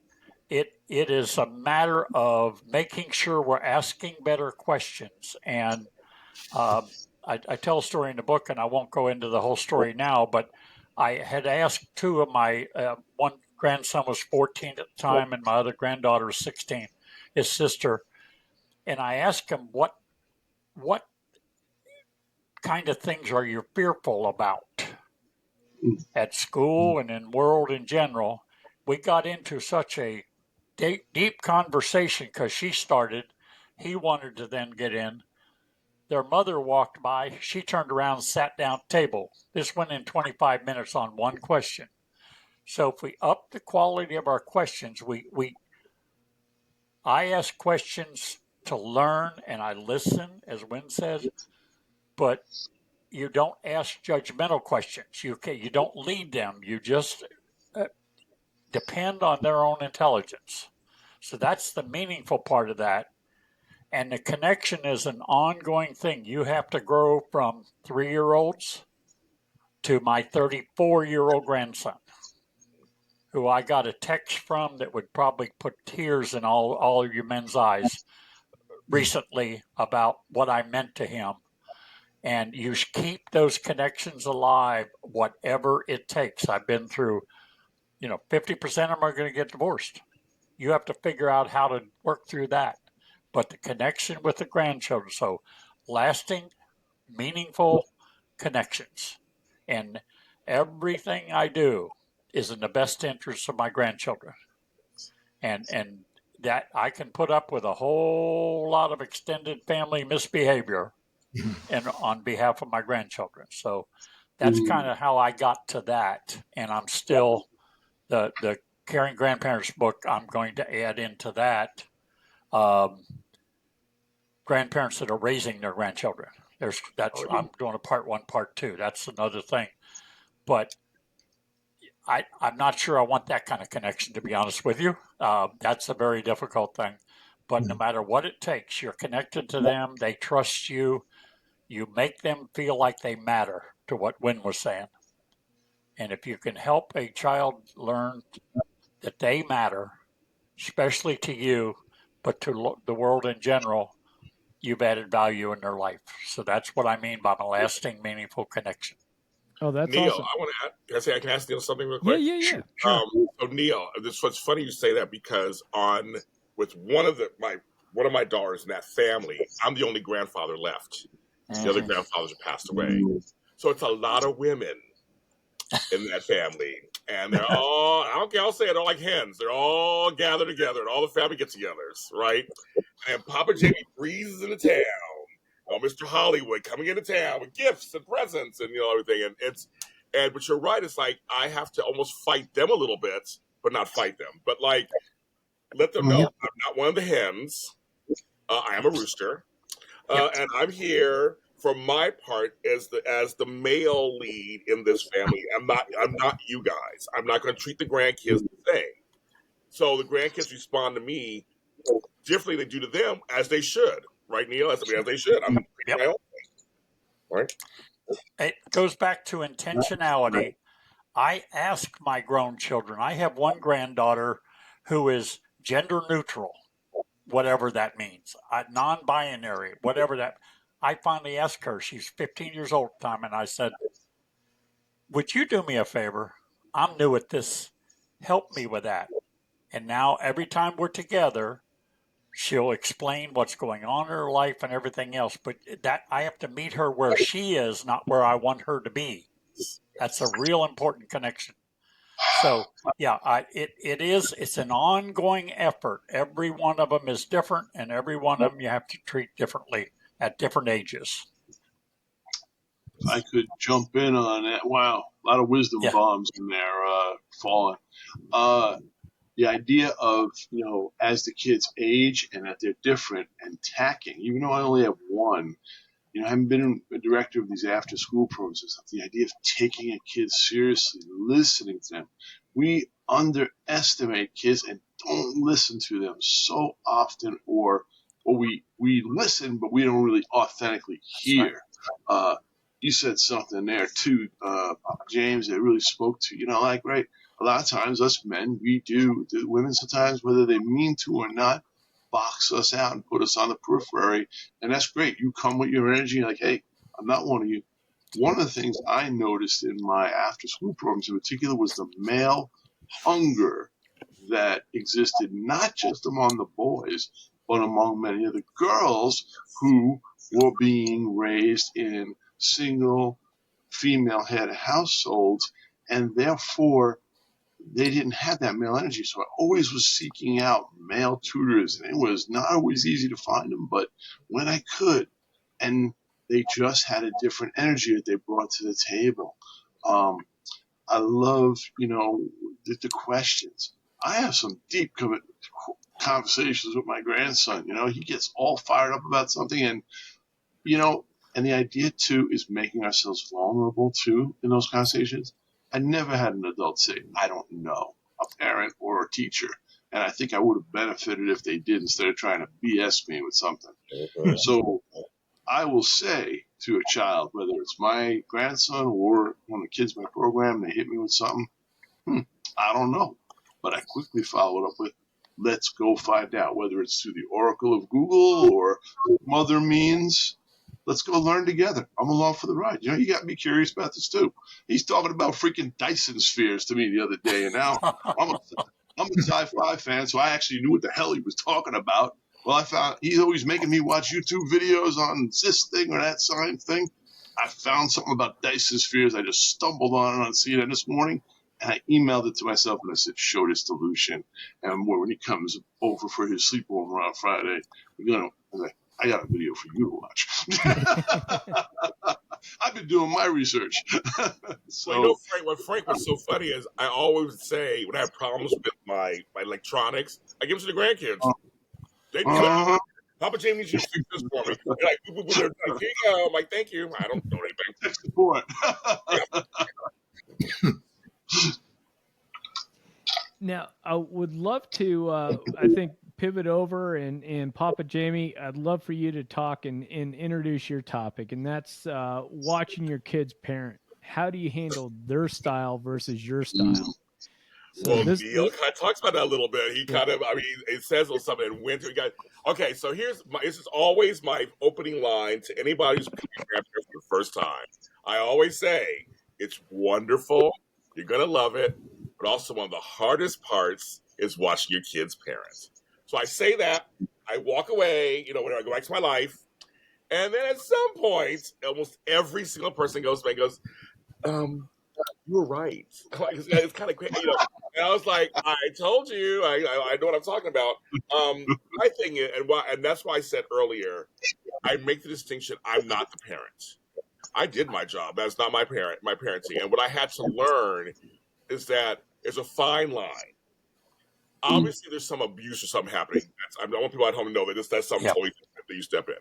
It is a matter of making sure we're asking better questions. And I tell a story in the book, and I won't go into the whole story now, but I had asked 2 of my, one grandson was 14 at the time, and my other granddaughter was 16, his sister. And I asked him, what kind of things are you fearful about at school and in world in general? We got into such a deep conversation because she started. He wanted to then get in. Their mother walked by. She turned around, sat down at the table. This went in 25 minutes on one question. So if we up the quality of our questions, I ask questions to learn and I listen, as Wynn says, but you don't ask judgmental questions. You don't lead them. You just depend on their own intelligence. So that's the meaningful part of that. And the connection is an ongoing thing. You have to grow from 3-year-olds to my 34-year-old grandson, who I got a text from that would probably put tears in all of you men's eyes recently about what I meant to him. And you keep those connections alive, whatever it takes. I've been through, 50% of them are going to get divorced. You have to figure out how to work through that. But the connection with the grandchildren, so lasting, meaningful connections. And everything I do is in the best interest of my grandchildren. And that I can put up with a whole lot of extended family misbehavior and on behalf of my grandchildren. So that's kind of how I got to that. And I'm still the Caring Grandparents book, I'm going to add into that grandparents that are raising their grandchildren. I'm doing a part 1, part 2. That's another thing. But I'm not sure I want that kind of connection, to be honest with you. That's a very difficult thing. But no matter what it takes, you're connected to them. They trust you. You make them feel like they matter, to what Wynn was saying. And if you can help a child learn that they matter, especially to you, but to the world in general, you've added value in their life. So that's what I mean by a lasting, meaningful connection. Oh, that's Neil, awesome. I want to add, I can ask Neil something real Yeah, quick? sure. So Neil, it's funny you say that, because with one of my daughters in that family, I'm the only grandfather left. The other grandfathers have passed away. So it's a lot of women in that family. And they're all, I'll say it, they're like hens. They're all gathered together at all the family get-togethers, right? And Papa Jamie breezes into town. Mr. Hollywood coming into town with gifts and presents and everything. But you're right. It's like I have to almost fight them a little bit, but not fight them. But like let them know I'm not one of the hens. I am a rooster, and I'm here for my part as the male lead in this family. I'm not you guys. I'm not going to treat the grandkids the same. So the grandkids respond to me differently than they do to them, as they should. Right, Neil? As they should. I'm treating my own thing. Right? It goes back to intentionality. I ask my grown children. I have one granddaughter who is gender neutral, whatever that means, non-binary, whatever that. I finally asked her. She's 15 years old at the time, and I said, "Would you do me a favor? I'm new at this. Help me with that." And now every time we're together, she'll explain what's going on in her life and everything else. But that I have to meet her where she is, not where I want her to be. That's a real important connection. So yeah, it's an ongoing effort. Every one of them is different, and every one of them you have to treat differently at different ages. I could jump in on that. Wow, a lot of wisdom bombs in there falling. The idea of, as the kids age and that they're different and tacking, even though I only have one, I haven't been a director of these after school programs and stuff. The idea of taking a kid seriously, listening to them. We underestimate kids and don't listen to them so often, or we listen, but we don't really authentically hear. Right. You said something there too, James, that really spoke to, right? A lot of times us men, we do, the women sometimes, whether they mean to or not, box us out and put us on the periphery. And that's great. You come with your energy, like, hey, I'm not one of you. One of the things I noticed in my after school programs in particular was the male hunger that existed not just among the boys, but among many of the girls who were being raised in single female head households, and therefore they didn't have that male energy. So I always was seeking out male tutors, and it was not always easy to find them, but when I could, and they just had a different energy that they brought to the table. I love, the questions. I have some deep conversations with my grandson. He gets all fired up about something, and and the idea too is making ourselves vulnerable too in those conversations. I never had an adult say, "I don't know," a parent or a teacher, and I think I would have benefited if they did instead of trying to BS me with something. So I will say to a child, whether it's my grandson or one of the kids in my program, they hit me with something. I don't know. But I quickly followed up with, let's go find out, whether it's through the oracle of Google or mother means. Let's go learn together. I'm along for the ride. You got me curious about this too. He's talking about freaking Dyson spheres to me the other day, and now I'm a sci-fi fan, so I actually knew what the hell he was talking about. Well, I found he's always making me watch YouTube videos on this thing or that sign thing. I found something about Dyson spheres. I just stumbled on it on CNN this morning, and I emailed it to myself and I said, show this to Lucian. And when he comes over for his sleepover on Friday, I got a video for you to watch. I've been doing my research. So, Frank, what Frank was so funny is I always say when I have problems with my electronics, I give them to the grandkids. They do it. Papa Jamie needs you to fix this for me. They're like, here you go. I'm like, thank you. I don't know anything. Tech support. Now, I would love to, I think, pivot over and Papa Jamie, I'd love for you to talk and introduce your topic, and that's watching your kids parent. How do you handle their style versus your style? So well, Neil kind of talks about that a little bit. He kind of, it says on something in winter. Okay, so this is always my opening line to anybody who's picking grandparents for the first time. I always say, it's wonderful. You're going to love it. But also one of the hardest parts is watching your kids parent. So I say that. I walk away, when I go back to my life. And then at some point, almost every single person goes back and goes, you were right. It's kind of crazy, And I was like, I told you, I know what I'm talking about. My thing is, and that's why I said earlier, I make the distinction. I'm not the parent. I did my job. That's not my parenting. And what I had to learn is that there's a fine line. Obviously, there's some abuse or something happening. I want people at home to know that that's something totally different that you step in.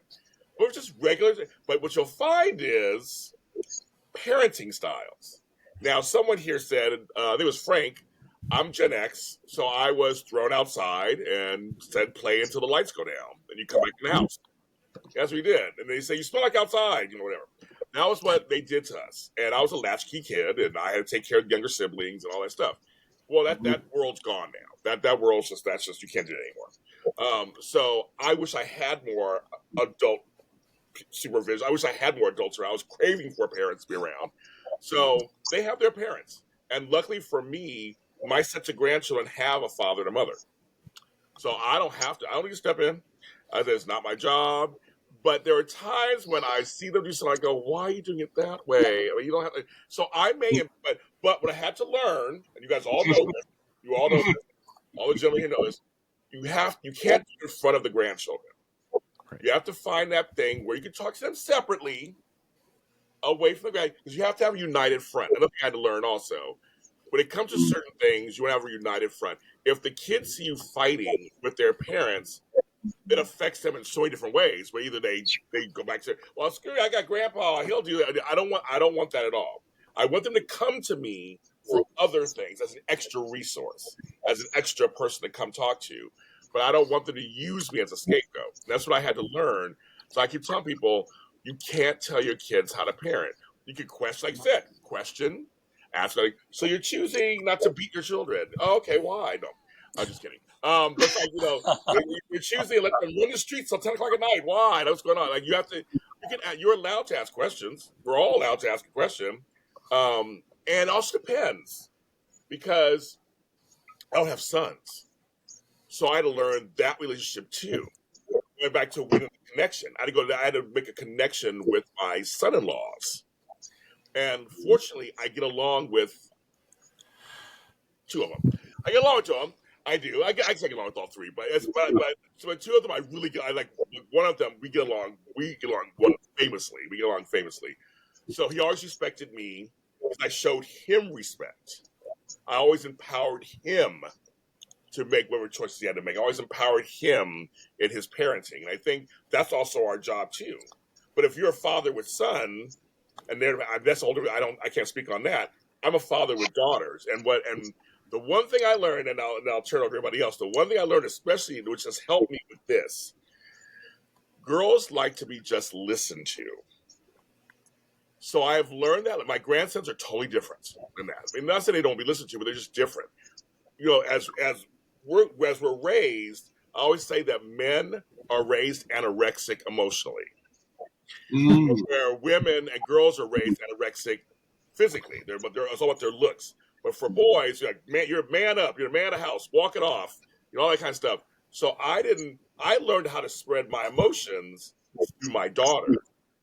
But it's just regular. But what you'll find is parenting styles. Now, someone here said, I think it was Frank, I'm Gen X, so I was thrown outside and said, play until the lights go down, and you come back in the house. That's what we did. And they say, you smell like outside, whatever. That was what they did to us. And I was a latchkey kid, and I had to take care of younger siblings and all that stuff. Well, that world's gone now. That world's just, you can't do it anymore. So I wish I had more adult supervision. I wish I had more adults around. I was craving for parents to be around. So they have their parents. And luckily for me, my sets of grandchildren have a father and a mother. So I don't need to step in. It's not my job. But there are times when I see them do something, I go, why are you doing it that way? You don't have to. So I may, but what I had to learn, and you guys all know this, you all know this, all the gentlemen here know this, you can't do it in front of the grandchildren. Right. You have to find that thing where you can talk to them separately, away from the guy, because you have to have a united front. Another thing I had to learn also, when it comes to certain things, you want to have a united front. If the kids see you fighting with their parents, it affects them in so many different ways. Where either they go back to, well, screw you, I got grandpa, he'll do that. I don't want that at all. I want them to come to me for other things as an extra resource, as an extra person to come talk to. But I don't want them to use me as a scapegoat. That's what I had to learn. So I keep telling people, you can't tell your kids how to parent. You can question, like I said, question, ask, like, so you're choosing not to beat your children. Oh, okay, why? No, I'm just kidding. But like, you're choosing to let them run the streets till 10 o'clock at night. Why? What's going on? Like, you're allowed to ask questions. We're all allowed to ask a question. And it also depends, because I don't have sons. So I had to learn that relationship too. Going back to winning the connection. I had to make a connection with my son-in-laws. And fortunately, I get along with 2 of them. I get along with 2 of them. I do. I can get along with all 3, but so 2 of them I really get. I like one of them. We get along. Famously. We get along famously. So he always respected me because I showed him respect. I always empowered him to make whatever choices he had to make. I always empowered him in his parenting, and I think that's also our job too. But if you're a father with son, and that's older, I can't speak on that. I'm a father with daughters, and the one thing I learned, and I'll turn over to everybody else. The one thing I learned, especially which has helped me with this, girls like to be just listened to. So I have learned that my grandsons are totally different than that. I mean, not saying they don't be listened to, but they're just different. As we're raised, I always say that men are raised anorexic emotionally, where women and girls are raised anorexic physically. It's all about their looks. But for boys, you're like, man, you're a man up, you're a man of the house, walk it off, all that kind of stuff. So I learned how to spread my emotions through my daughter,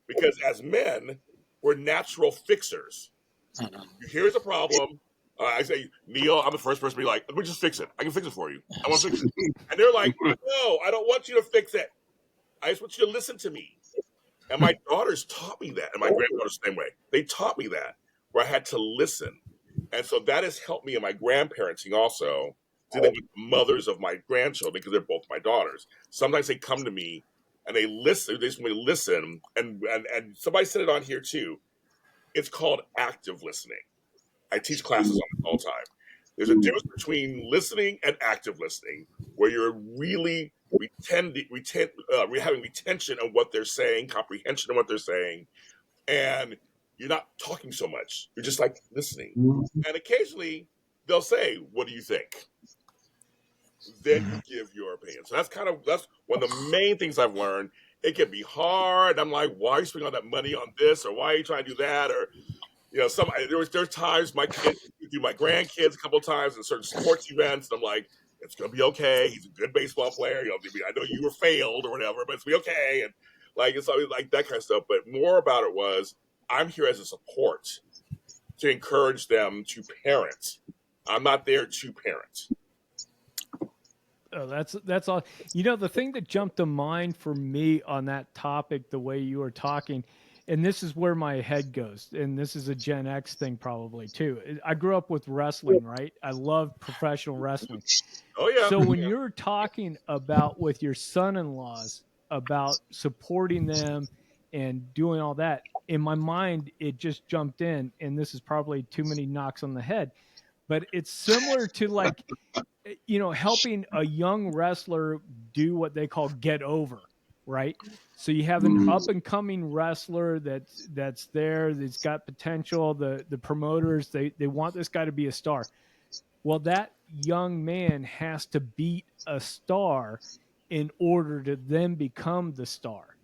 because as men, we're natural fixers. Here's a problem. I say, Neil, I'm the first person to be like, let me just fix it. I can fix it for you. I want to fix it. And they're like, no, I don't want you to fix it. I just want you to listen to me. And my daughters taught me that, and my granddaughters the same way. They taught me that, where I had to listen. And so that has helped me in my grandparenting also, dealing with the mothers of my grandchildren, because they're both my daughters. Sometimes they come to me and they listen. They just want me to listen. And somebody said it on here too. It's called active listening. I teach classes on it all the time. There's a difference between listening and active listening, where you're really having retention of what they're saying, comprehension of what they're saying, and you're not talking so much. You're just like listening. And occasionally they'll say, "What do you think?" Then you give your opinion. So that's one of the main things I've learned. It can be hard. I'm like, why are you spending all that money on this, or why are you trying to do that, or there's times my kids do my grandkids a couple of times in certain sports events, and I'm like, it's gonna be okay. He's a good baseball player. I know you were failed or whatever, but it's gonna be okay. And it's always like that kind of stuff. But more about it was, I'm here as a support to encourage them to parent. I'm not there to parent. Oh, that's all. The thing that jumped to mind for me on that topic, the way you were talking, and this is where my head goes, and this is a Gen X thing probably too. I grew up with wrestling, right? I love professional wrestling. Oh yeah. So when you're talking about with your son-in-laws about supporting them and doing all that, in my mind it just jumped in, and this is probably too many knocks on the head, but it's similar to like helping a young wrestler do what they call get over, right? So you have an up and coming wrestler that's there, that's got potential. The promoters, they want this guy to be a star. Well, that young man has to beat a star in order to then become the star.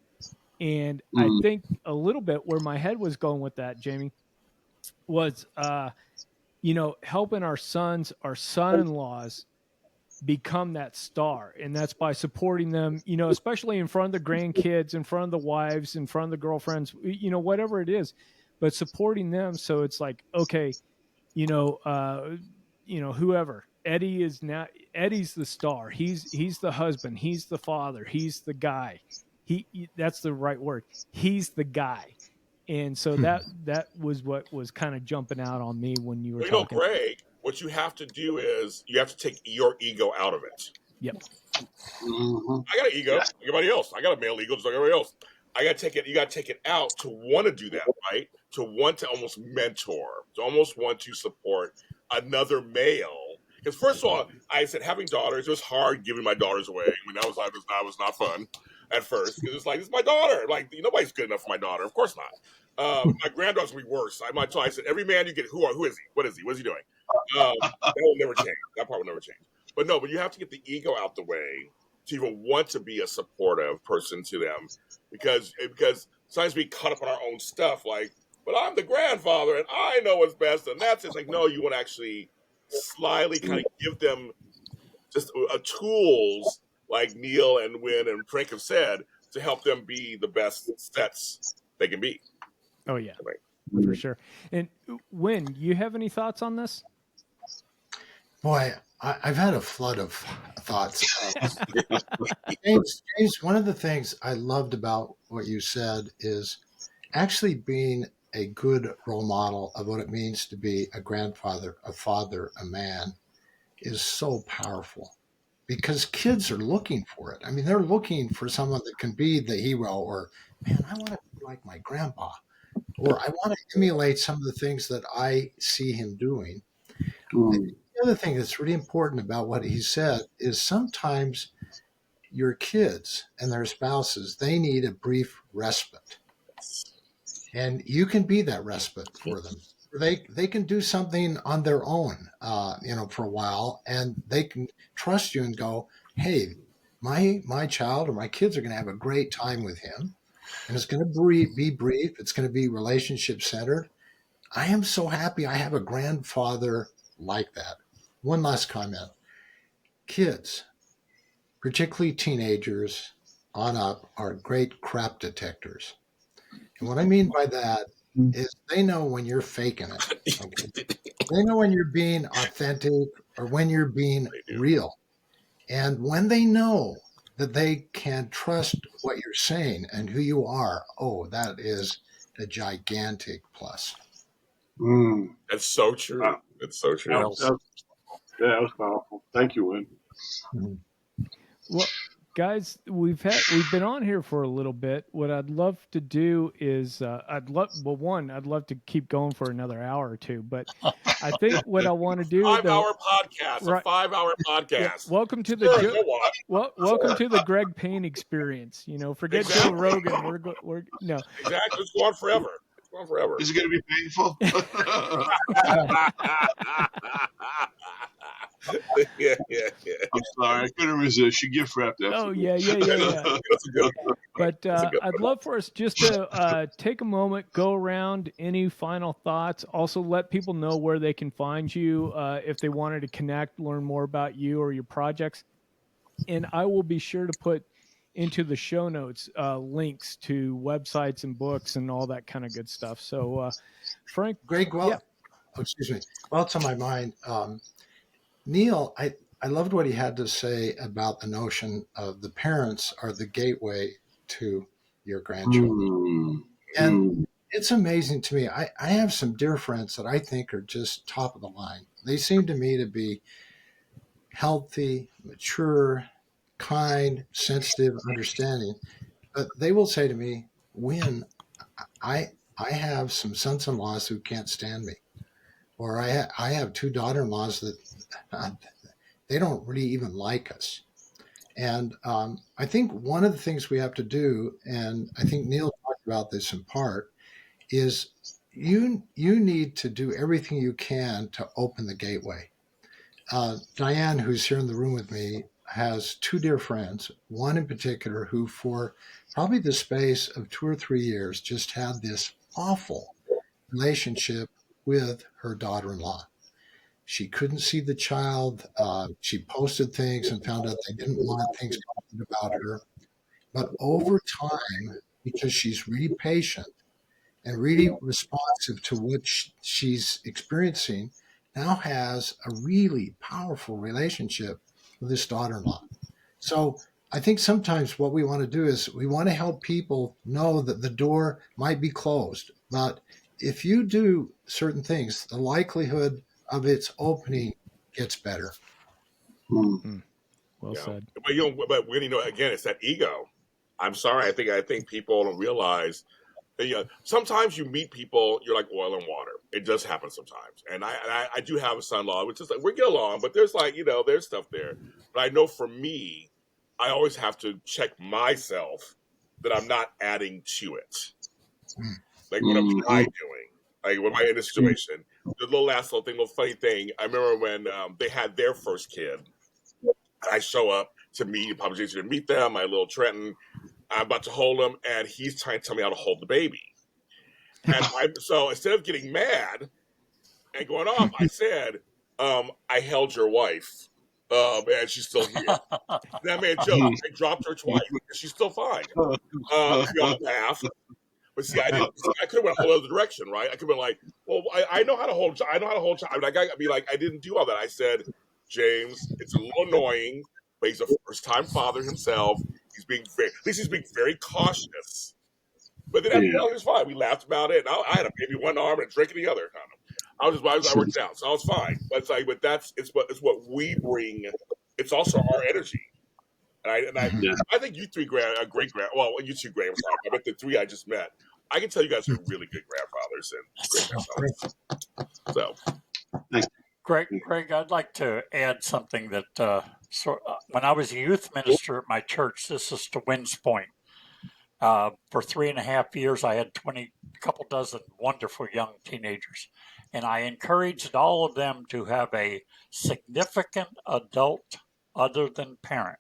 And I think a little bit where my head was going with that, Jamie, was helping our son-in-laws become that star. And that's by supporting them, especially in front of the grandkids, in front of the wives, in front of the girlfriends, whatever it is, but supporting them. So it's like, okay, whoever Eddie's the star. He's the husband. He's the father. He's the guy. That's the right word. He's the guy. And so that was what was kind of jumping out on me when you were talking. Greg, what you have to do is you have to take your ego out of it. Yep. I got an ego, like everybody else. I got a male ego just like everybody else. You got to take it out to want to do that, right? To want to almost mentor, to almost want to support another male. Because first of all, I said having daughters, it was hard giving my daughters away. I mean, that was not fun at first, because it's like, it's my daughter. Like, nobody's good enough for my daughter. Of course not. My granddaughter's will be worse. I said, every man you get, who is he? What is he? What is he doing? That will never change. That part will never change. But you have to get the ego out the way to even want to be a supportive person to them, because sometimes we caught up on our own stuff, like, but I'm the grandfather and I know what's best, and that's it. It's like, no, you want to actually slyly kind of give them just tools, like Neil and Wynn and Frank have said, to help them be the best sets they can be. Oh yeah, for sure. And Wynn, you have any thoughts on this? Boy, I've had a flood of thoughts. James, one of the things I loved about what you said is actually being a good role model of what it means to be a grandfather, a father, a man is so powerful because kids are looking for it. I mean, they're looking for someone that can be the hero, or, man, I want to be like my grandpa, or I want to emulate some of the things that I see him doing. Mm. The other thing that's really important about what he said is sometimes your kids and their spouses, they need a brief respite. And you can be that respite for them. They can do something on their own, for a while, and they can trust you and go, "Hey, my child or my kids are going to have a great time with him, and it's going to be brief. It's going to be relationship centered. I am so happy I have a grandfather like that." One last comment: kids, particularly teenagers on up, are great crap detectors. And what I mean by that is they know when you're faking it. Okay. They know when you're being authentic or when you're being They do. real. And when they know that they can trust what you're saying and who you are, oh, that is a gigantic plus. Mm. That's so true. Wow. It's so true. Well, That was powerful. Thank you, Win. Mhm. Well, guys, we've been on here for a little bit. What I'd love to do is I'd love to keep going for another hour or two, but I think what I want to do though, 5-hour podcast, right? a 5-hour Yeah, podcast. welcome to the Sure, go on. welcome to the Greg Payne experience. Forget Joe Exactly. Rogan. We're no. Exactly. It's going on forever. It's going on forever. Is it going to be painful? yeah. I'm sorry. I couldn't resist. You gift wrapped that Oh for me. yeah. That's a good one. But That's a good I'd one. love for us just to take a moment, go around. Any final thoughts? Also, let people know where they can find you if they wanted to connect, learn more about you or your projects. And I will be sure to put into the show notes links to websites and books and all that kind of good stuff. So, Frank, Greg, yeah, excuse me. Well, it's on my mind. Neil, I loved what he had to say about the notion of the parents are the gateway to your grandchildren. Mm. And Mm. it's amazing to me. I have some dear friends that I think are just top of the line. They seem to me to be healthy, mature, kind, sensitive, understanding. But they will say to me, "When I have some sons-in-laws who can't stand me, or I have two daughter-in-laws that they don't really even like us." And I think one of the things we have to do, and I think Neil talked about this in part, is you need to do everything you can to open the gateway. Diane, who's here in the room with me, has two dear friends, one in particular who, for probably the space of 2 or 3 years, just had this awful relationship with her daughter in law. She couldn't see the child. She posted things and found out they didn't want things posted about her. But over time, because she's really patient and really responsive to what she's experiencing, now has a really powerful relationship with this daughter in law. So I think sometimes what we want to do is we want to help people know that the door might be closed, but if you do certain things, the likelihood of its opening gets better. Mm. well Yeah. said. But again, it's that ego. I'm sorry. I think people don't realize that, sometimes you meet people, you're like oil and water. It does happen sometimes. And I do have a son-in-law, which is like, we get along, but there's there's stuff there. But I know for me, I always have to check myself that I'm not adding to it. Like, what am I Mm. doing? Like, what am I in this situation? The last little funny thing. I remember when they had their first kid. I show up to meet, probably to meet them, my little Trenton. I'm about to hold him, and he's trying to tell me how to hold the baby. And so instead of getting mad and going off, I said, I held your wife, and she's still here. That made a joke. I dropped her twice, and she's still fine. We all laughed. But see, I didn't. See, I could have went a whole other direction, right? I could have been like, "Well, I know how to hold. I know how to hold. I mean, I got to be like, I didn't do all that. I said, James. It's a little annoying, but he's a first-time father himself. At least he's being very cautious. But then after a while, he was fine. We laughed about it. And I had a baby in one arm and a drink in the other. I worked it out, so I was fine. But it's like, it's what we bring. It's also our energy. I think you three well, you two grandfathers. I bet the three I just met. I can tell you guys are really good grandfathers and great grandfathers. So, Greg, I'd like to add something that when I was a youth minister at my church, this is to Winds Point. For 3.5 years, I had a couple dozen wonderful young teenagers, and I encouraged all of them to have a significant adult other than parent.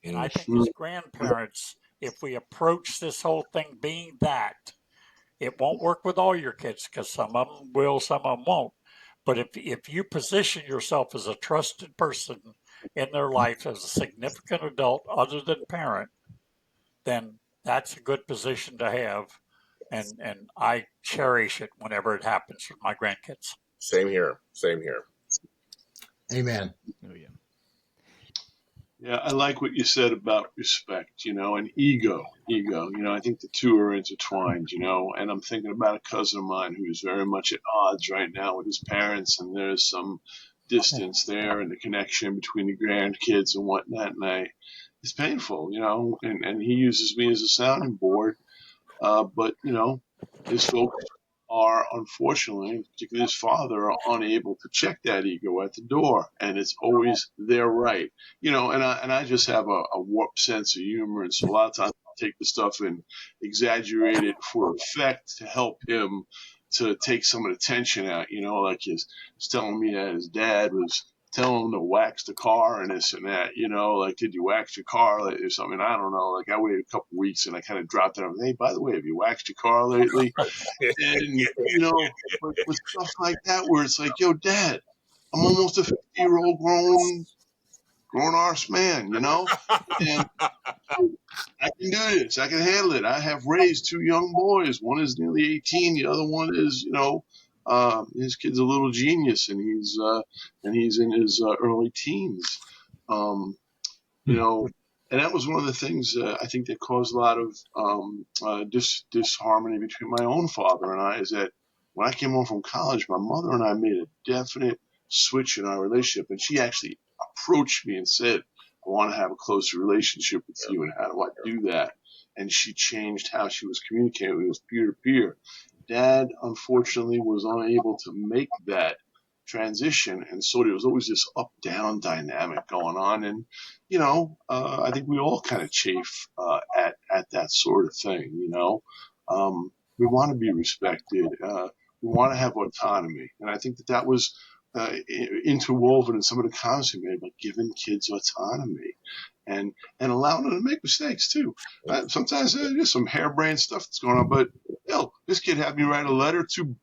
And I think as grandparents, if we approach this whole thing being that, it won't work with all your kids because some of them will, some of them won't. But if you position yourself as a trusted person in their life as a significant adult other than parent, then that's a good position to have. And I cherish it whenever it happens with my grandkids. Same here. Amen. Oh, yeah. Yeah, I like what you said about respect, and ego. I think the two are intertwined, and I'm thinking about a cousin of mine who's very much at odds right now with his parents, and there's some distance there and the connection between the grandkids and whatnot, and it's painful, and he uses me as a sounding board, but, his folks are unfortunately, particularly his father, are unable to check that ego at the door, and it's always their right, and I just have a warped sense of humor, and so a lot of times I'll take the stuff and exaggerate it for effect to help him to take some of the tension out, like he's telling me that his dad was telling him to wax the car and this and that, like, did you wax your car or something? I don't know. Like, I waited a couple of weeks and I kind of dropped it. Hey, by the way, have you waxed your car lately? And, with stuff like that, where it's like, yo, Dad, I'm almost a 50-year-old grown arse man, and I can do this. I can handle it. I have raised two young boys. One is nearly 18. The other one is, his kid's a little genius, and he's in his early teens. And that was one of the things I think that caused a lot of disharmony between my own father and I. Is that when I came home from college, my mother and I made a definite switch in our relationship, and she actually approached me and said, I want to have a closer relationship with you, and how do I do that? And she changed how she was communicating with us peer to peer. Dad, unfortunately, was unable to make that transition, and so there was always this up-down dynamic going on. And I think we all kind of chafe at that sort of thing. We want to be respected. We want to have autonomy, and I think that was interwoven in some of the comments we made about giving kids autonomy and allowing them to make mistakes too. Sometimes there's some harebrained stuff that's going on, but this kid had me write a letter to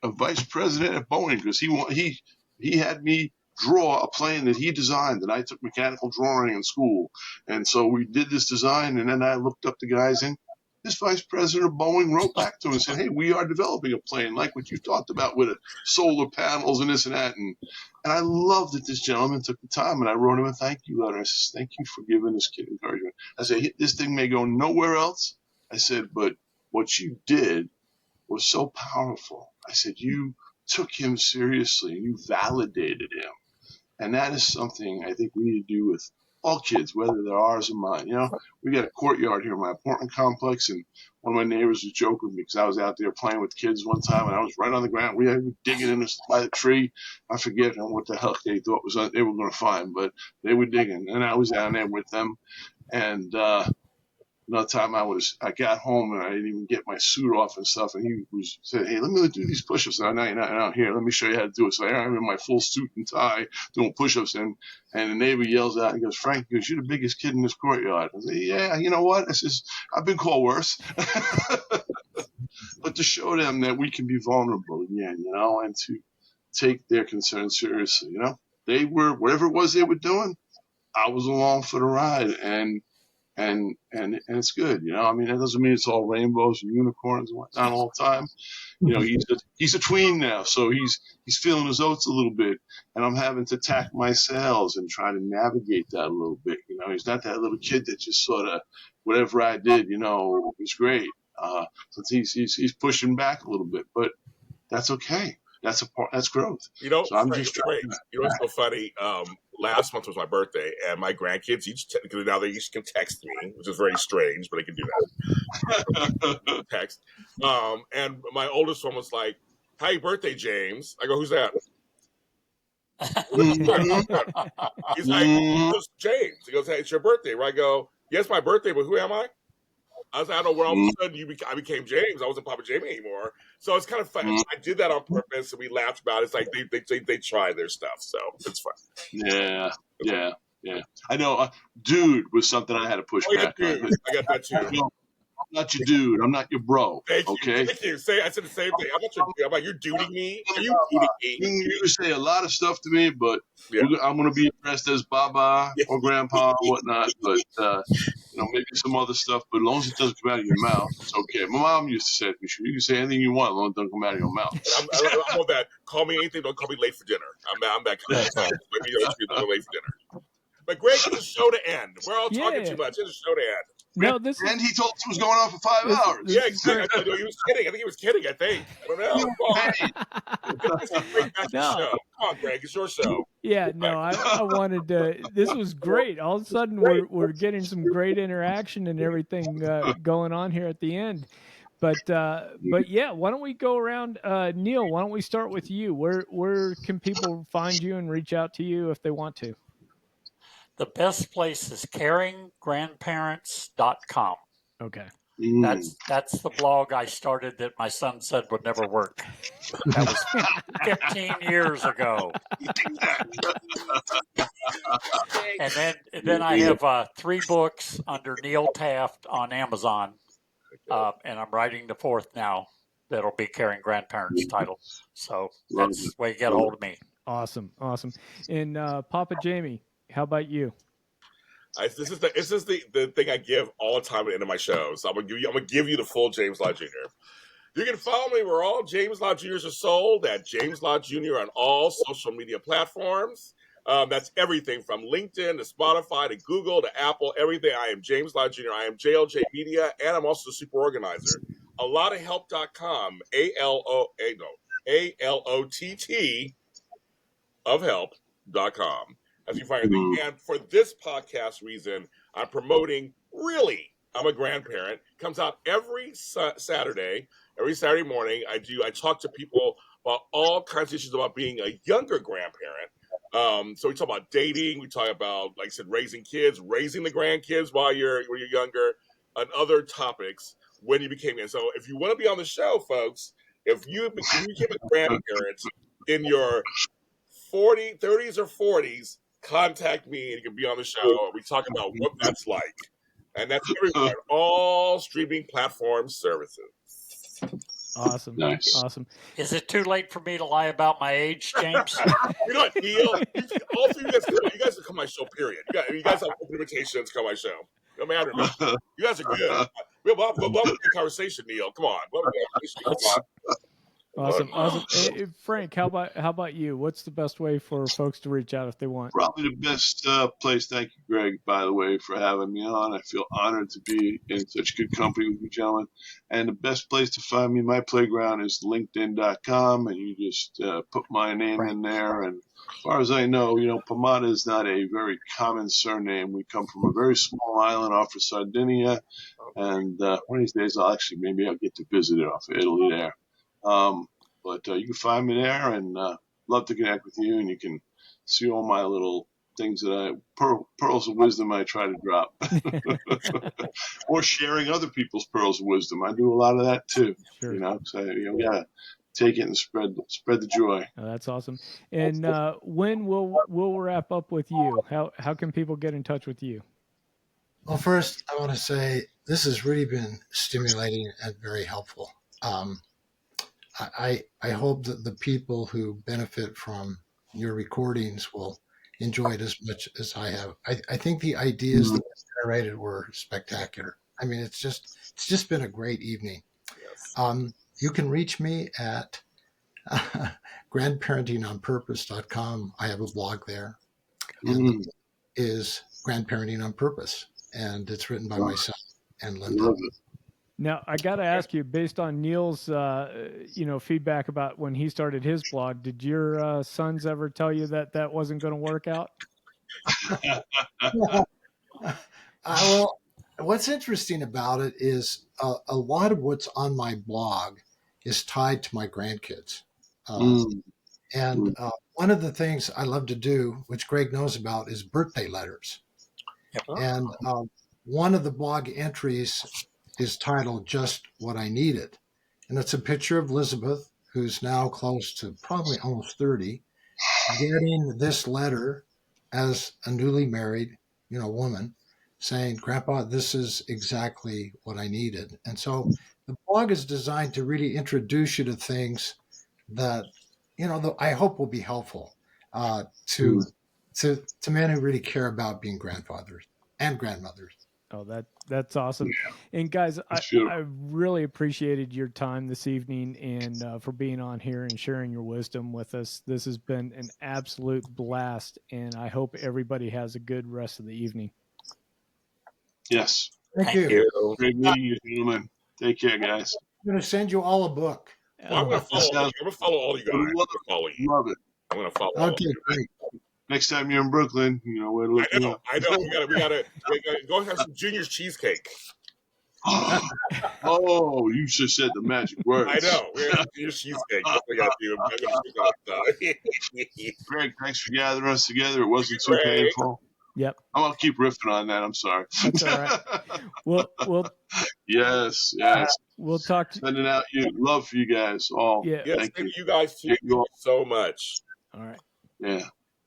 a vice president at Boeing because he had me draw a plane that he designed, and I took mechanical drawing in school, and so we did this design, and then I looked up the guys, and this vice president of Boeing wrote back to him and said, hey, we are developing a plane like what you talked about with solar panels and this and that. And I love that this gentleman took the time, and I wrote him a thank you letter. I said, thank you for giving this kid encouragement. I said, this thing may go nowhere else. I said, but what you did was so powerful. I said, you took him seriously and you validated him. And that is something I think we need to do with all kids, whether they're ours or mine. We got a courtyard here in my apartment complex, and one of my neighbors was joking with me because I was out there playing with kids one time, and I was right on the ground. We were digging in by the tree. I forget what the hell they thought they were going to find, but they were digging, and I was down there with them. And another time I got home and I didn't even get my suit off and stuff, and he said, hey, let me do these push-ups. No, here, let me show you how to do it. So I'm in my full suit and tie doing push-ups, and the neighbor yells out and goes, Frank, you're the biggest kid in this courtyard. I said, yeah, you know what? I says, I've been called worse. But to show them that we can be vulnerable again, and to take their concerns seriously, they were, whatever it was they were doing, I was along for the ride. And and it's good. I mean, that doesn't mean it's all rainbows and unicorns and whatnot all the time. He's a tween now, so he's feeling his oats a little bit, and I'm having to tack my sails and try to navigate that a little bit. He's not that little kid that just sort of whatever I did, was great. So he's pushing back a little bit, but that's okay. That's growth. So I'm just trying. What's so funny? Last month was my birthday, and my grandkids because now they each can text me, which is very strange, but they can do that. Text. And my oldest one was like, "Happy birthday, James." I go, "Who's that?" He's like, "It's James." He goes, "Hey, it's your birthday." Where I go, "Yes, my birthday, but who am I?" I was like, I don't know where all of a sudden I became James. I wasn't Papa Jamie anymore. So it's kind of fun. I did that on purpose, and we laughed about it. It's like they try their stuff, so it's fun. Yeah. I know. Dude was something I had to push back on. I got that too. I'm not your dude. I'm not your bro. Thank you. Okay. Thank you. I said the same thing. I'm like, you're duding me. Are you duding me? You say a lot of stuff to me, but I'm going to be addressed as Baba or Grandpa or whatnot. But maybe some other stuff. But as long as it doesn't come out of your mouth, it's okay. My mom used to say to me, "You can say anything you want, as long as it doesn't come out of your mouth." I'm on that. Call me anything. Don't call me late for dinner. I'm that kind of stuff. Maybe I'm late for dinner. But Greg, it's a show to end. We're all talking too much. It's a show to end. No, and he told us it was going on for 5 hours. Yeah, exactly. He was kidding. I think he was kidding. I don't know. Come on, Greg. It's your show. Yeah, no, I wanted to. This was great. All of a sudden, we're getting some great interaction and everything going on here at the end. But yeah, why don't we go around? Neil, why don't we start with you? Where can people find you and reach out to you if they want to? The best place is caringgrandparents.com. Okay. That's the blog I started that my son said would never work. That was 15 years ago. And then I have 3 books under Neil Taft on Amazon, and I'm writing the 4th now. That'll be Caring Grandparents title. So that's the way you get a hold of me. Awesome. And Papa Jamie, how about you? This is the thing I give all the time at the end of my shows. I'm gonna give you the full James Law Jr. You can follow me where all James Law Jr.'s are sold at James Law Jr. on all social media platforms. That's everything from LinkedIn to Spotify to Google to Apple, everything. I am James Law Jr. I am JLJ Media, and I'm also the super organizer. ALOTOFHelp.com, ALOTT of help.com. As you find everything. And for this podcast reason, I'm promoting Really, I'm a Grandparent. Comes out every Saturday morning. I talk to people about all kinds of issues about being a younger grandparent. So we talk about dating, we talk about, like I said, raising kids, raising the grandkids while you're younger, and other topics when you became it. So if you want to be on the show, folks, if you became a grandparent in your 30s or 40s, contact me and you can be on the show. We talk about what that's like. And that's everywhere, all streaming platform services. Awesome. Nice. Awesome. Is it too late for me to lie about my age, James? You know what, Neil? All three of you guys can come on my show, period. You guys have open invitations to come on my show. No matter. You guys are good. We'll have a good conversation, Neil. Come on. Awesome. Hey, Frank, how about you? What's the best way for folks to reach out if they want? Probably the best place. Thank you, Greg, by the way, for having me on. I feel honored to be in such good company with you, gentlemen. And the best place to find me, my playground, is linkedin.com, and you just put my name in there. And as far as I know, Pomada is not a very common surname. We come from a very small island off of Sardinia, and one of these days I'll get to visit it off of Italy there. But you can find me there, and love to connect with you, and you can see all my little things that pearls of wisdom I try to drop, or sharing other people's pearls of wisdom. I do a lot of that too. Sure. So you gotta take it and spread the joy. Oh, that's awesome. And when we'll wrap up with you? How can people get in touch with you? Well, first I want to say this has really been stimulating and very helpful. I hope that the people who benefit from your recordings will enjoyed as much as I have. I think the ideas that were generated were spectacular. I mean, it's just been a great evening. Yes. You can reach me at grandparentingonpurpose.com. I have a blog there, and the book is Grandparenting on Purpose, and it's written by myself and Linda. Love it. Now, I got to ask you, based on Neil's, feedback about when he started his blog, did your sons ever tell you that that wasn't going to work out? Well, what's interesting about it is a lot of what's on my blog is tied to my grandkids. And one of the things I love to do, which Greg knows about, is birthday letters. And one of the blog entries is titled Just What I Needed. And it's a picture of Elizabeth, who's now close to probably almost 30, getting this letter as a newly married, woman, saying, Grandpa, this is exactly what I needed. And so the blog is designed to really introduce you to things that, I hope will be helpful to men who really care about being grandfathers and grandmothers. Oh, that's awesome. Yeah. And guys, I really appreciated your time this evening and for being on here and sharing your wisdom with us. This has been an absolute blast, and I hope everybody has a good rest of the evening. Yes. Thank you. Great meeting you, gentlemen. Take care, guys. I'm going to send you all a book. Well, I'm going to follow all you guys. I'm going to follow you. Love it. I'm going to follow. Okay, great. Next time you're in Brooklyn, where to look me up. I know. We gotta go have some Junior's cheesecake. Oh, you just said the magic words. I know. We're gonna have Junior's cheesecake. That's what we gotta do. I'm gonna Greg, thanks for gathering us together. It wasn't too painful. Yep. I'm gonna keep riffing on that. I'm sorry. That's all right. We'll yes. We'll talk. Sending out love for you guys all. Yeah. Yes, thank you guys too. Thank you so much. All right. Yeah.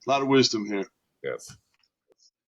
A lot of wisdom here. Yes.